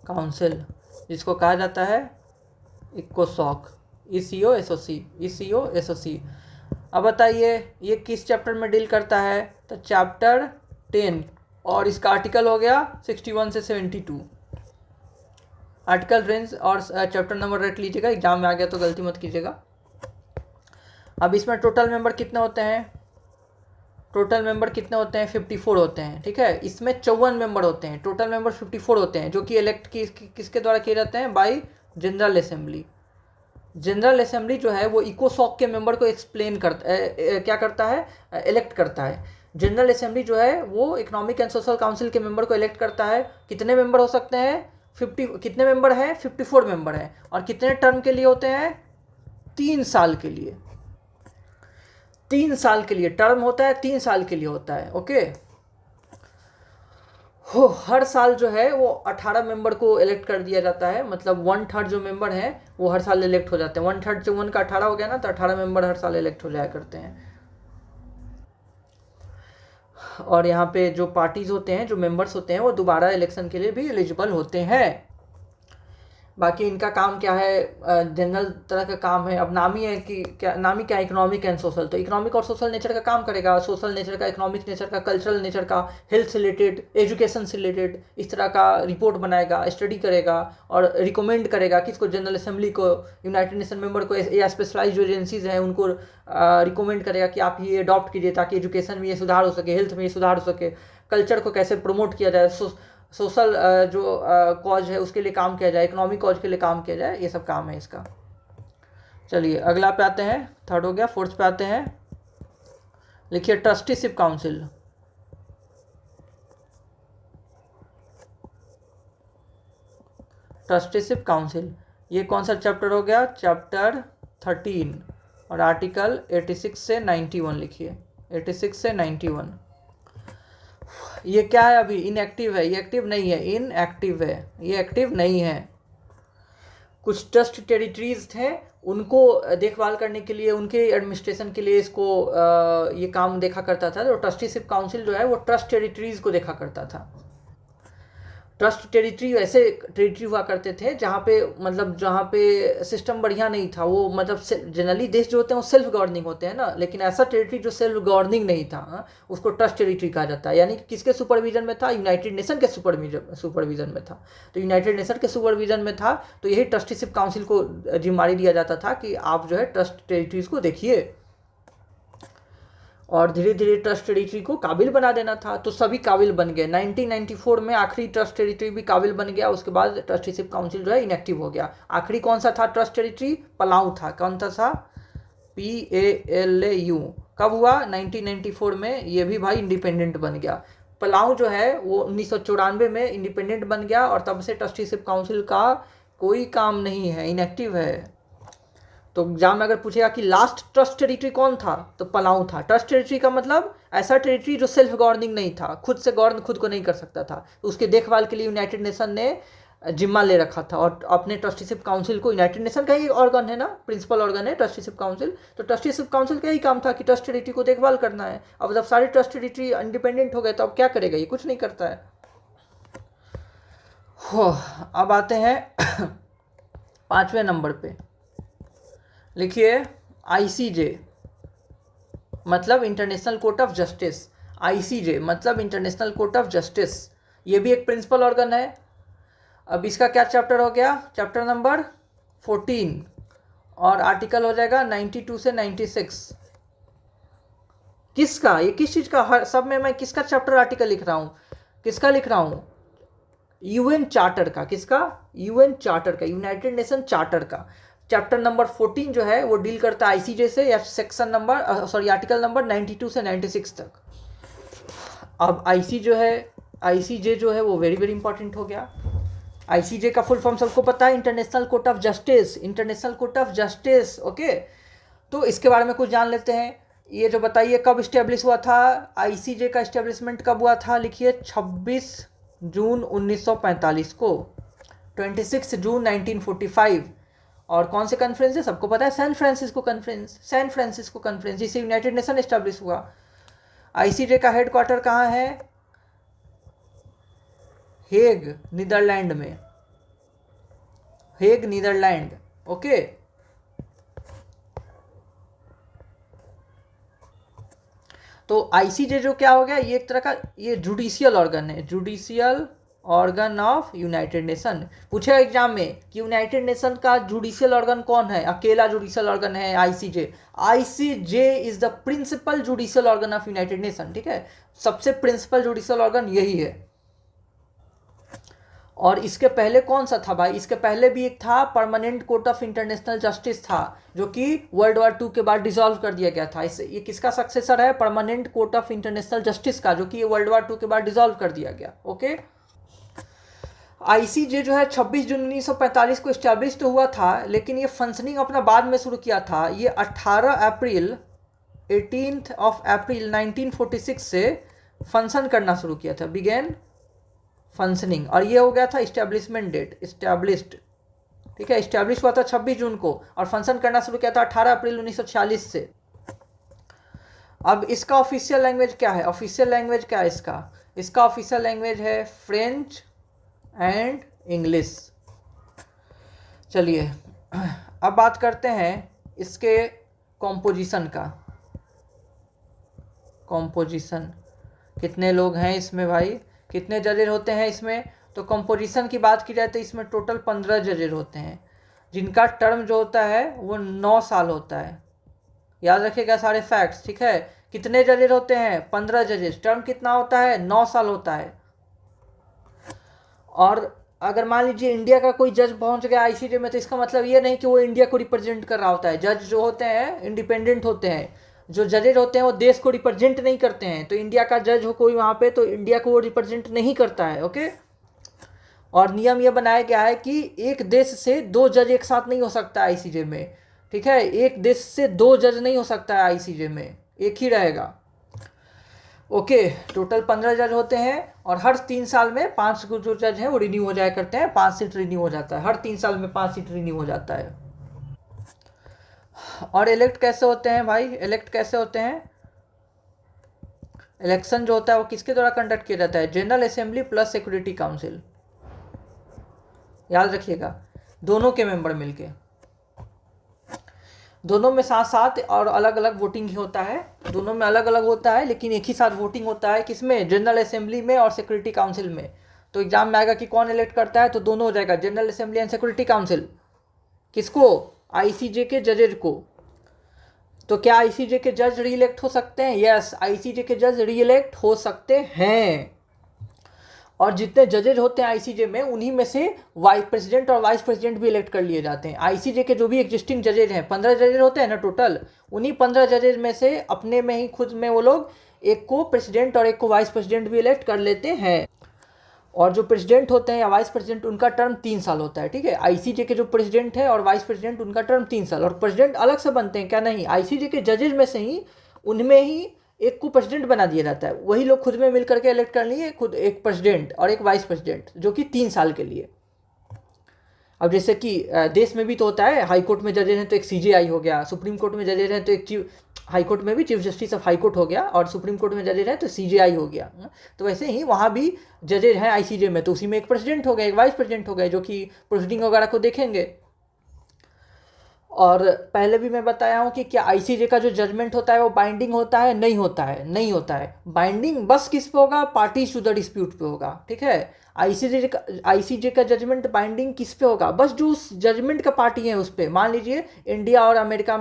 काउंसिल, जिसको कहा जाता है इकोसॉक, ECO-SOC। अब बताइए ये किस चैप्टर में डील करता है? तो चैप्टर 10, और इसका आर्टिकल हो गया 61 से 72। आर्टिकल रेंज और चैप्टर नंबर रख लीजिएगा, एग्जाम में आ गया तो गलती मत कीजिएगा। अब इसमें टोटल मेंबर कितने होते हैं? 54 होते हैं, ठीक है। इसमें 54 मेंबर होते हैं, टोटल मेंबर 54 होते हैं, जो कि इलेक्ट किसके द्वारा किए जाते हैं? Bye general assembly. General assembly जो है वो इकोसॉक के मेंबर को क्या करता है? इलेक्ट करता है। जनरल असेंबली जो है वो इकोनॉमिक एंड सोशल काउंसिल के मेंबर को इलेक्ट करता है। कितने मेंबर हो सकते हैं? कितने मेंबर हैं? 54 मेंबर हैं। और कितने टर्म के लिए होते हैं? 3 साल के लिए। 3 साल के लिए टर्म होता है, 3 साल के लिए होता है, ओके। हर साल जो है वो 18 मेंबर को इलेक्ट कर दिया जाता है, मतलब 1/3 जो मेंबर हैं वो हर साल इलेक्ट हो जाते हैं। 1/3 से 1 का 18 हो गया ना, तो 18 मेंबर हर साल इलेक्ट हो जाया करते हैं। और यहाँ पे जो पार्टीज होते हैं, जो मेंबर्स होते हैं, वो दोबारा इलेक्शन के लिए भी एलिजिबल होते हैं। बाकी इनका काम क्या है? जनरल तरह का काम है। अब नाम ही है कि नाम ही क्या है? Economic and social. तो इकोनॉमिक और सोशल नेचर का काम करेगा, सोशल नेचर का, इकोनॉमिक नेचर का, कल्चरल नेचर का, हेल्थ से रिलेटेड, एजुकेशन से रिलेटेड, इस तरह का रिपोर्ट बनाएगा, स्टडी करेगा और रिकमेंड करेगा किसको? जनरल असेंबली को, यूनाइटेड नेशन मेंबर को, या स्पेशलाइज जो एजेंसीज हैं उनको रिकमेंड करेगा कि आप ये अडॉप्ट कीजिए ताकि एजुकेशन में ये सुधार हो सके, हेल्थ में ये सुधार हो सके, कल्चर को कैसे प्रमोट किया जाए, सोशल जो कॉज है उसके लिए काम किया जाए, इकोनॉमिक कॉज के लिए काम किया जाए, ये सब काम है इसका। चलिए अगला पे आते हैं, 3rd हो गया। 4th पे आते हैं। लिखिए ट्रस्टीशिप काउंसिल। ट्रस्टीशिप काउंसिल ये कौन सा चैप्टर हो गया? चैप्टर 13 और आर्टिकल 86 से 91 लिखिए, 86 से 91। ये क्या है? अभी इनएक्टिव है, ये एक्टिव नहीं है, इनएक्टिव है, ये एक्टिव नहीं है। कुछ ट्रस्ट टेरिटरीज थे, उनको देखभाल करने के लिए, उनके एडमिनिस्ट्रेशन के लिए इसको ये काम देखा करता था। तो ट्रस्टीशिप काउंसिल जो है वो ट्रस्ट टेरिटरीज को देखा करता था। ट्रस्ट टेरिटरी ऐसे टेरिटरी हुआ करते थे जहाँ पे मतलब जहाँ पे सिस्टम बढ़िया नहीं था, वो मतलब जनरली देश जो होते हैं वो सेल्फ गवर्निंग होते हैं ना, लेकिन ऐसा टेरिटरी जो सेल्फ गवर्निंग नहीं था, उसको ट्रस्ट टेरिटरी कहा जाता है। यानी कि किसके सुपरविजन में था? यूनाइटेड नेशन के सुपरविजन में था। तो यूनाइटेड नेशन के सुपरविजन में था, तो यही ट्रस्टीशिप काउंसिल को जिम्मेदारी दिया जाता था कि आप जो है ट्रस्ट टेरिटरीज को देखिए, और धीरे धीरे ट्रस्ट टेरिटरी को काबिल बना देना था। तो सभी काबिल बन गए। 1994 में आखिरी ट्रस्ट टेरिटरी भी काबिल बन गया। उसके बाद ट्रस्टीशिप काउंसिल जो है इनएक्टिव हो गया। आखिरी कौन सा था ट्रस्ट टेरिटरी? पलाऊ था। कौन सा? PALAU। कब हुआ? 1994 में। ये भी भाई इंडिपेंडेंट बन गया। पलाऊ जो है वो 1994 में इंडिपेंडेंट बन गया, और तब से ट्रस्टीशिप काउंसिल का कोई काम नहीं है, इनएक्टिव है। तो एग्जाम में अगर पूछेगा कि लास्ट ट्रस्ट टेरिटरी कौन था, तो पलाऊ था। ट्रस्ट टेरिटरी का मतलब ऐसा टेरिटरी जो सेल्फ गवर्निंग नहीं था, खुद से गवर्न खुद को नहीं कर सकता था, तो उसके देखभाल के लिए यूनाइटेड नेशन ने जिम्मा ले रखा था। और अपने ट्रस्टीशिप काउंसिल को, यूनाइटेड नेशन का ही ऑर्गन है ना, प्रिंसिपल ऑर्गन है ट्रस्टीशिप काउंसिल, तो ट्रस्टीशिप काउंसिल का ही काम था कि ट्रस्ट टेरिटरी को देखभाल करना है। अब जब सारे ट्रस्ट टेरिटरी इंडिपेंडेंट हो गए तो अब क्या करेगा? ये कुछ नहीं करता है। अब आते हैं 5वें नंबर पे। लिखिए ICJ मतलब international court of justice. ICJ मतलब इंटरनेशनल कोर्ट ऑफ जस्टिस, ये भी एक प्रिंसिपल ऑर्गन है। अब इसका क्या चैप्टर हो गया? चैप्टर नंबर 14, और आर्टिकल हो जाएगा 92 से 96। किसका? ये किस चीज़ का? हर सब में मैं किसका चैप्टर आर्टिकल लिख रहा हूँ? किसका लिख रहा हूँ? UN चार्टर का। किसका? UN चार्टर का, यूनाइटेड नेशन चार्टर का। चैप्टर नंबर 14 जो है वो डील करता है ICJ से, या सेक्शन नंबर आर्टिकल नंबर 92 से 96 तक। अब ICJ जो है वो वेरी वेरी इंपॉर्टेंट हो गया। ICJ का फुल फॉर्म सबको पता है, international court of justice. International court of justice, okay. तो इसके बारे में कुछ जान लेते हैं। ये जो बताइए कब इस्टेब्लिश हुआ था? ICJ का इस्टेब्लिशमेंट कब हुआ था? लिखिए 26 जून 1945 को, 26 जून 1945। और कौन से कॉन्फ्रेंस है? सबको पता है, सैन फ्रांसिस्को कॉन्फ्रेंस, जिसे यूनाइटेड नेशन एस्टेब्लिश हुआ। ICJ का हेडक्वार्टर कहाँ है? हेग, नीदरलैंड में। Hague, Netherland, okay. तो ICJ जो क्या हो गया, ये एक तरह का ये जुडिशियल ऑर्गन है, judicial organ of United Nation. पूछे एग्जाम में कि यूनाइटेड नेशन का जुडिशियल ऑर्गन कौन है? अकेला जुडिशियल ऑर्गन है ICJ। ICJ is the principal judicial organ of United Nation, ठीक है। सबसे प्रिंसिपल जुडिशियल ऑर्गन यही है। और इसके पहले कौन सा था भाई? इसके पहले भी एक था, permanent court of international justice था, जो कि वर्ल्ड वॉर 2 के बाद डिसॉल्व कर दिया गया था। इससे ये किसका सक्सेसर है? Permanent court of international justice का, जो कि वर्ल्ड वॉर 2 के बाद डिसॉल्व कर दिया गया, ओके। ICJ जो है 26 जून 1945 को इस्टेब्लिश तो हुआ था, लेकिन ये फंक्शनिंग अपना बाद में शुरू किया था। ये 18 अप्रैल 1946 से फंक्शन करना शुरू किया था, बिगेन फंक्शनिंग। और ये हो गया था इस्टेब्लिशमेंट डेट, इस्टेब्लिश्ड, ठीक है। इस्टेब्लिश हुआ था 26 जून को, और फंक्शन करना शुरू किया था 18 अप्रैल 1946 से। अब इसका ऑफिशियल लैंग्वेज क्या है? ऑफिशियल लैंग्वेज क्या है इसका? इसका ऑफिशियल लैंग्वेज है फ्रेंच एंड इंग्लिश। चलिए अब बात करते हैं इसके कॉम्पोजिशन का। कॉम्पोजिशन, कितने लोग हैं इसमें भाई? कितने जजेस होते हैं इसमें? तो कंपोजिशन की बात की जाए तो इसमें टोटल 15 जजेस होते हैं, जिनका टर्म जो होता है वो 9 साल होता है। याद रखिएगा सारे फैक्ट्स, ठीक है। कितने जजेस होते हैं? 15 जजेस। टर्म कितना होता है? 9 साल होता है। और अगर मान लीजिए इंडिया का कोई जज पहुंच गया ICJ में, तो इसका मतलब ये नहीं कि वो इंडिया को रिप्रेजेंट कर रहा होता है। जज जो होते हैं इंडिपेंडेंट होते हैं, जो जजेज होते हैं वो देश को रिप्रेजेंट नहीं करते हैं। तो इंडिया का जज हो कोई वहाँ पे, तो इंडिया को वो रिप्रेजेंट नहीं करता है, ओके। और नियम ये बनाया गया है कि एक देश से 2 जज एक साथ नहीं हो सकता ICJ में, ठीक है। एक देश से 2 जज नहीं हो सकता है ICJ में, एक ही रहेगा, ओके। टोटल 15 जज होते हैं, और हर 3 साल में 5 जो जज हैं वो रिन्यू हो जाया करते हैं। 5 सीट रिन्यू हो जाता है, हर 3 साल में 5 सीट रिन्यू हो जाता है। और इलेक्ट कैसे होते हैं भाई? इलेक्ट कैसे होते हैं? इलेक्शन जो होता है वो किसके द्वारा कंडक्ट किया जाता है? General assembly plus security council, याद रखिएगा, दोनों के मेंबर मिलके, दोनों में साथ साथ और अलग अलग वोटिंग ही होता है, दोनों में अलग अलग होता है लेकिन एक ही साथ वोटिंग होता है। किसमें? जनरल असेंबली में और सिक्योरिटी काउंसिल में। तो एग्जाम में आएगा कि कौन इलेक्ट करता है, तो दोनों हो जाएगा, general assembly and security council. किसको? आईसीजे के जजेज को। तो क्या आईसीजे के जज री इलेक्ट हो सकते हैं? यस, आईसीजे के जज री इलेक्ट हो सकते हैं। और जितने जजेज होते हैं आईसीजे में, उन्हीं में से वाइस प्रेसिडेंट और वाइस प्रेसिडेंट भी इलेक्ट कर लिए जाते हैं। आईसीजे के जो भी एग्जिस्टिंग जजेज हैं, 15 जजेज होते हैं ना टोटल, उन्हीं 15 जजेज में से अपने में ही खुद में वो लोग एक को प्रेसिडेंट और एक को वाइस प्रेसिडेंट भी इलेक्ट कर लेते हैं। और जो प्रेसिडेंट होते हैं या वाइस प्रेसिडेंट, उनका टर्म 3 साल होता है। ठीक है, आईसीजे के जो प्रेसिडेंट है और वाइस प्रेसिडेंट, उनका टर्म 3 साल। और प्रेसिडेंट अलग से बनते हैं क्या? नहीं, आईसीजे के जजेज में से ही, उनमें ही एक को प्रेसिडेंट बना दिया जाता है। वही लोग खुद में मिल करके इलेक्ट कर लिए खुद एक प्रेसिडेंट और एक वाइस प्रेसिडेंट, जो कि 3 साल के लिए। अब जैसे कि देश में भी तो होता है, हाई कोर्ट में जजेज हैं तो एक सीजेआई हो गया, सुप्रीम कोर्ट में जजेज हैं तो एक चीफ, हाई कोर्ट में भी chief justice of high court हो गया, और सुप्रीम कोर्ट में जजेज हैं तो सीजेआई हो गया। तो वैसे ही वहाँ भी जजेज हैं आईसीजे में, तो उसी में एक प्रेसिडेंट हो गए, एक वाइस प्रेसिडेंट हो गए, जो कि प्रोसीडिंग वगैरह को देखेंगे। और पहले भी मैं बताया हूँ कि क्या आईसीजे का जो जजमेंट होता है वो बाइंडिंग होता है? नहीं होता है, नहीं होता है। बाइंडिंग बस किस पे होगा? पार्टीज टू द डिस्प्यूट पे होगा। ठीक है, आईसीजे का जजमेंट बाइंडिंग किस पे होगा? बस जो उस जजमेंट का पार्टी है उस पर। मान लीजिए इंडिया और अमेरिका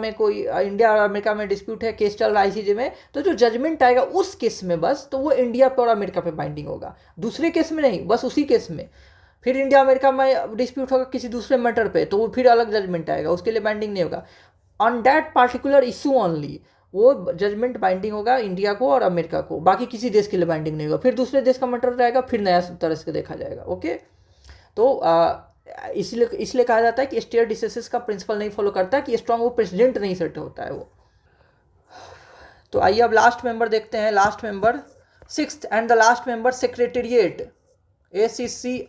में डिस्प्यूट है, केस चल रहा है आईसीजे में, तो जो जजमेंट आएगा उस केस में बस, तो वो इंडिया पे और अमेरिका पे बाइंडिंग होगा, दूसरे केस में नहीं, बस उसी केस में। फिर इंडिया अमेरिका में डिस्प्यूट होगा किसी दूसरे मैटर पे, तो वो फिर अलग जजमेंट आएगा, उसके लिए बाइंडिंग नहीं होगा। On that particular issue only वो जजमेंट बाइंडिंग होगा इंडिया को और अमेरिका को, बाकी किसी देश के लिए बाइंडिंग नहीं होगा। फिर दूसरे देश का मैटर रहेगा, फिर नया तरह से देखा जाएगा। ओके, तो इसलिए कहा जाता है कि स्टेयर डिसिसिस का प्रिंसिपल नहीं फॉलो करता है, कि स्ट्रांग वो प्रेसिडेंट नहीं सेट होता है वो। तो आइए अब लास्ट मेंबर देखते हैं। Last member, sixth and the last member, secretariat, SECRETARIAT,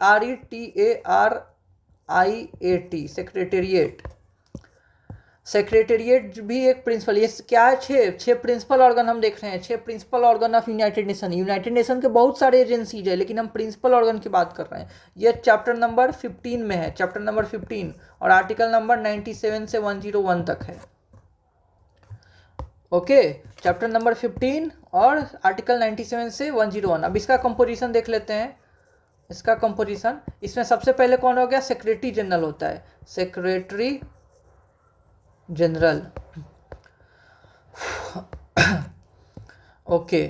secretariat. Secretariat भी एक प्रिंसिपल, ये क्या है? छः प्रिंसिपल ऑर्गन हम देख रहे हैं, 6 principal organ of United Nation. United Nation के बहुत सारे एजेंसीज है, लेकिन हम प्रिंसिपल ऑर्गन की बात कर रहे हैं। ये चैप्टर नंबर 15 में है, चैप्टर नंबर 15, और आर्टिकल नंबर 97 से 101 तक है। ओके, चैप्टर नंबर 15 और आर्टिकल 97 से 101। अब इसका कंपोजिशन देख लेते हैं। इसका कंपोजिशन, इसमें सबसे पहले कौन हो गया? सेक्रेटरी जनरल होता है, सेक्रेटरी जनरल। ओके,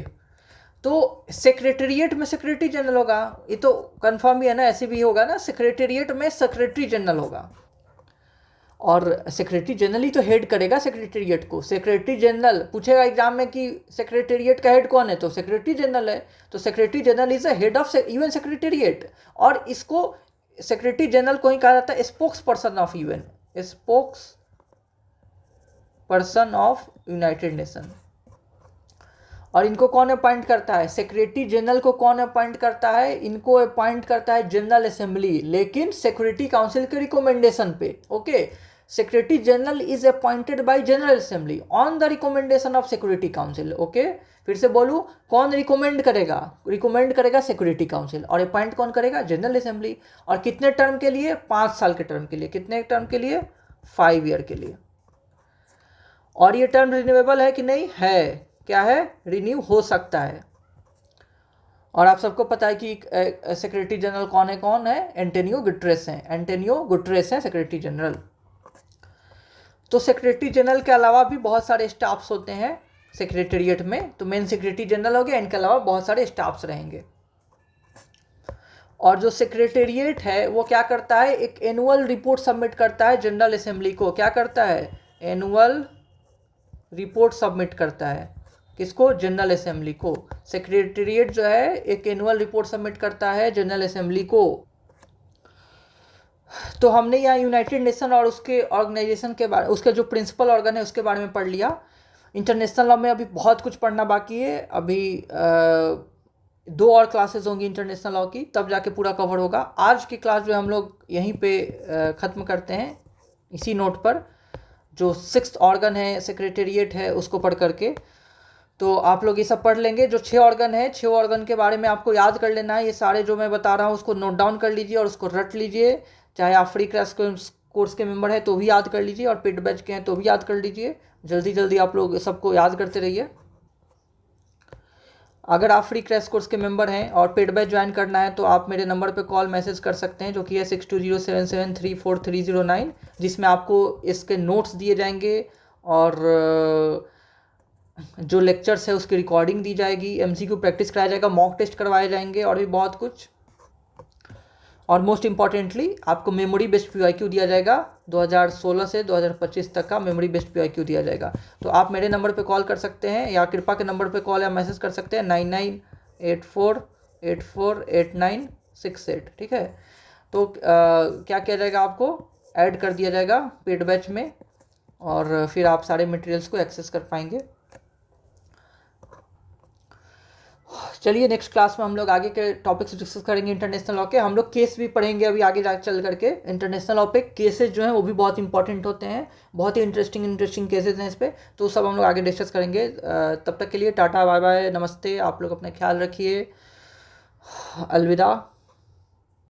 तो सेक्रेटेरिएट में सेक्रेटरी जनरल होगा, ये तो कंफर्म ही है ना, ऐसे भी होगा ना, सेक्रेटेरिएट में सेक्रेटरी जनरल होगा। और सेक्रेटरी जनरल ही तो हेड करेगा सेक्रेटेरिएट को। सेक्रेटरी जनरल पूछेगा एग्जाम में कि सेक्रेटेरिएट का हेड कौन है, तो सेक्रेटरी जनरल है। तो secretary general is the head of UN secretariat, और इसको सेक्रेटरी जनरल को ही कहा जाता है spokes person of UN, spokes person of United nation. और इनको कौन अपॉइंट करता है? सेक्रेटरी जनरल को कौन अपॉइंट करता है? इनको अपॉइंट करता है जनरल असेंबली, लेकिन सिक्योरिटी काउंसिल के रिकमेंडेशन पे। Okay, secretary general is appointed by general assembly on the recommendation of security council. Okay, फिर से बोलूँ, कौन रिकमेंड करेगा? रिकमेंड करेगा सिक्योरिटी काउंसिल, और अपॉइंट कौन करेगा? General assembly. और कितने टर्म के लिए? 5 साल के टर्म के लिए। कितने टर्म के लिए? 5 ईयर के लिए। और ये टर्म रिन्यूएबल है कि नहीं है? क्या है? रिन्यू हो सकता है। और आप सबको पता है कि सेक्रेटरी जनरल कौन है? एंटोनियो गुटेरेस हैं, एंटोनियो गुटेरेस हैं सेक्रेटरी जनरल। तो सेक्रेटरी जनरल के अलावा भी बहुत सारे स्टाफ्स होते हैं सेक्रेटेरिएट में। तो मेन सेक्रेटरी जनरल हो गया, इनके अलावा बहुत सारे स्टाफ्स रहेंगे। और जो सेक्रेटेरिएट है वो क्या करता है? एक एनुअल रिपोर्ट सबमिट करता है जनरल असेंबली को। क्या करता है? एनुअल रिपोर्ट सबमिट करता है। किसको? जनरल असेंबली को। सेक्रेटेरिएट जो है एक एनुअल रिपोर्ट सबमिट करता है जनरल असेंबली को। तो हमने यहाँ यूनाइटेड नेशन और उसके ऑर्गेनाइजेशन के बारे, उसके जो प्रिंसिपल ऑर्गन है उसके बारे में पढ़ लिया। इंटरनेशनल लॉ में अभी बहुत कुछ पढ़ना बाकी है। अभी 2 और क्लासेस होंगी इंटरनेशनल लॉ की, तब जाके पूरा कवर होगा। आज की क्लास जो हम लोग यहीं पे ख़त्म करते हैं, इसी नोट पर। जो 6th ऑर्गन है सेक्रेटेरिएट है उसको पढ़ करके, तो आप लोग ये सब पढ़ लेंगे। जो 6 ऑर्गन है, 6 ऑर्गन के बारे में आपको याद कर लेना है। ये सारे जो मैं बता रहा हूँ उसको नोट डाउन कर लीजिए और उसको रट लीजिए। चाहे आप फ्री क्रैश कोर्स के मेंबर हैं तो भी याद कर लीजिए, और पेड बैच के हैं तो भी याद कर लीजिए। जल्दी जल्दी आप लोग सबको याद करते रहिए। अगर आप फ्री क्रैश कोर्स के मेंबर हैं और पेड बैच ज्वाइन करना है तो आप मेरे नंबर पे कॉल मैसेज कर सकते हैं, जो कि है 6207734309, जिसमें आपको इसके नोट्स दिए जाएंगे और जो लेक्चर्स है उसकी रिकॉर्डिंग दी जाएगी, एमसीक्यू प्रैक्टिस कराया जाएगा, मॉक टेस्ट करवाए जाएंगे और भी बहुत कुछ। और मोस्ट इम्पॉर्टेंटली आपको मेमोरी बेस्ड पीवाईक्यू दिया जाएगा, 2016 से 2025 तक का मेमोरी बेस्ड पीवाईक्यू दिया जाएगा। तो आप मेरे नंबर पे कॉल कर सकते हैं या कृपा के नंबर पे कॉल या मैसेज कर सकते हैं 9984848968। ठीक है, तो क्या किया जाएगा, आपको ऐड कर दिया जाएगा पेड बैच में और फिर आप सारे मटेरियल्स को एक्सेस कर पाएंगे। चलिए नेक्स्ट क्लास में हम लोग आगे के टॉपिक्स डिस्कस करेंगे इंटरनेशनल लॉ के। हम लोग केस भी पढ़ेंगे अभी आगे जा चल करके। इंटरनेशनल लॉ पे केसेस जो हैं वो भी बहुत इंपॉर्टेंट होते हैं, बहुत ही इंटरेस्टिंग केसेस हैं इस पे, तो सब हम लोग आगे डिस्कस करेंगे। तब तक के लिए टाटा बाय बाय, नमस्ते, आप लोग अपना ख्याल रखिए, अलविदा।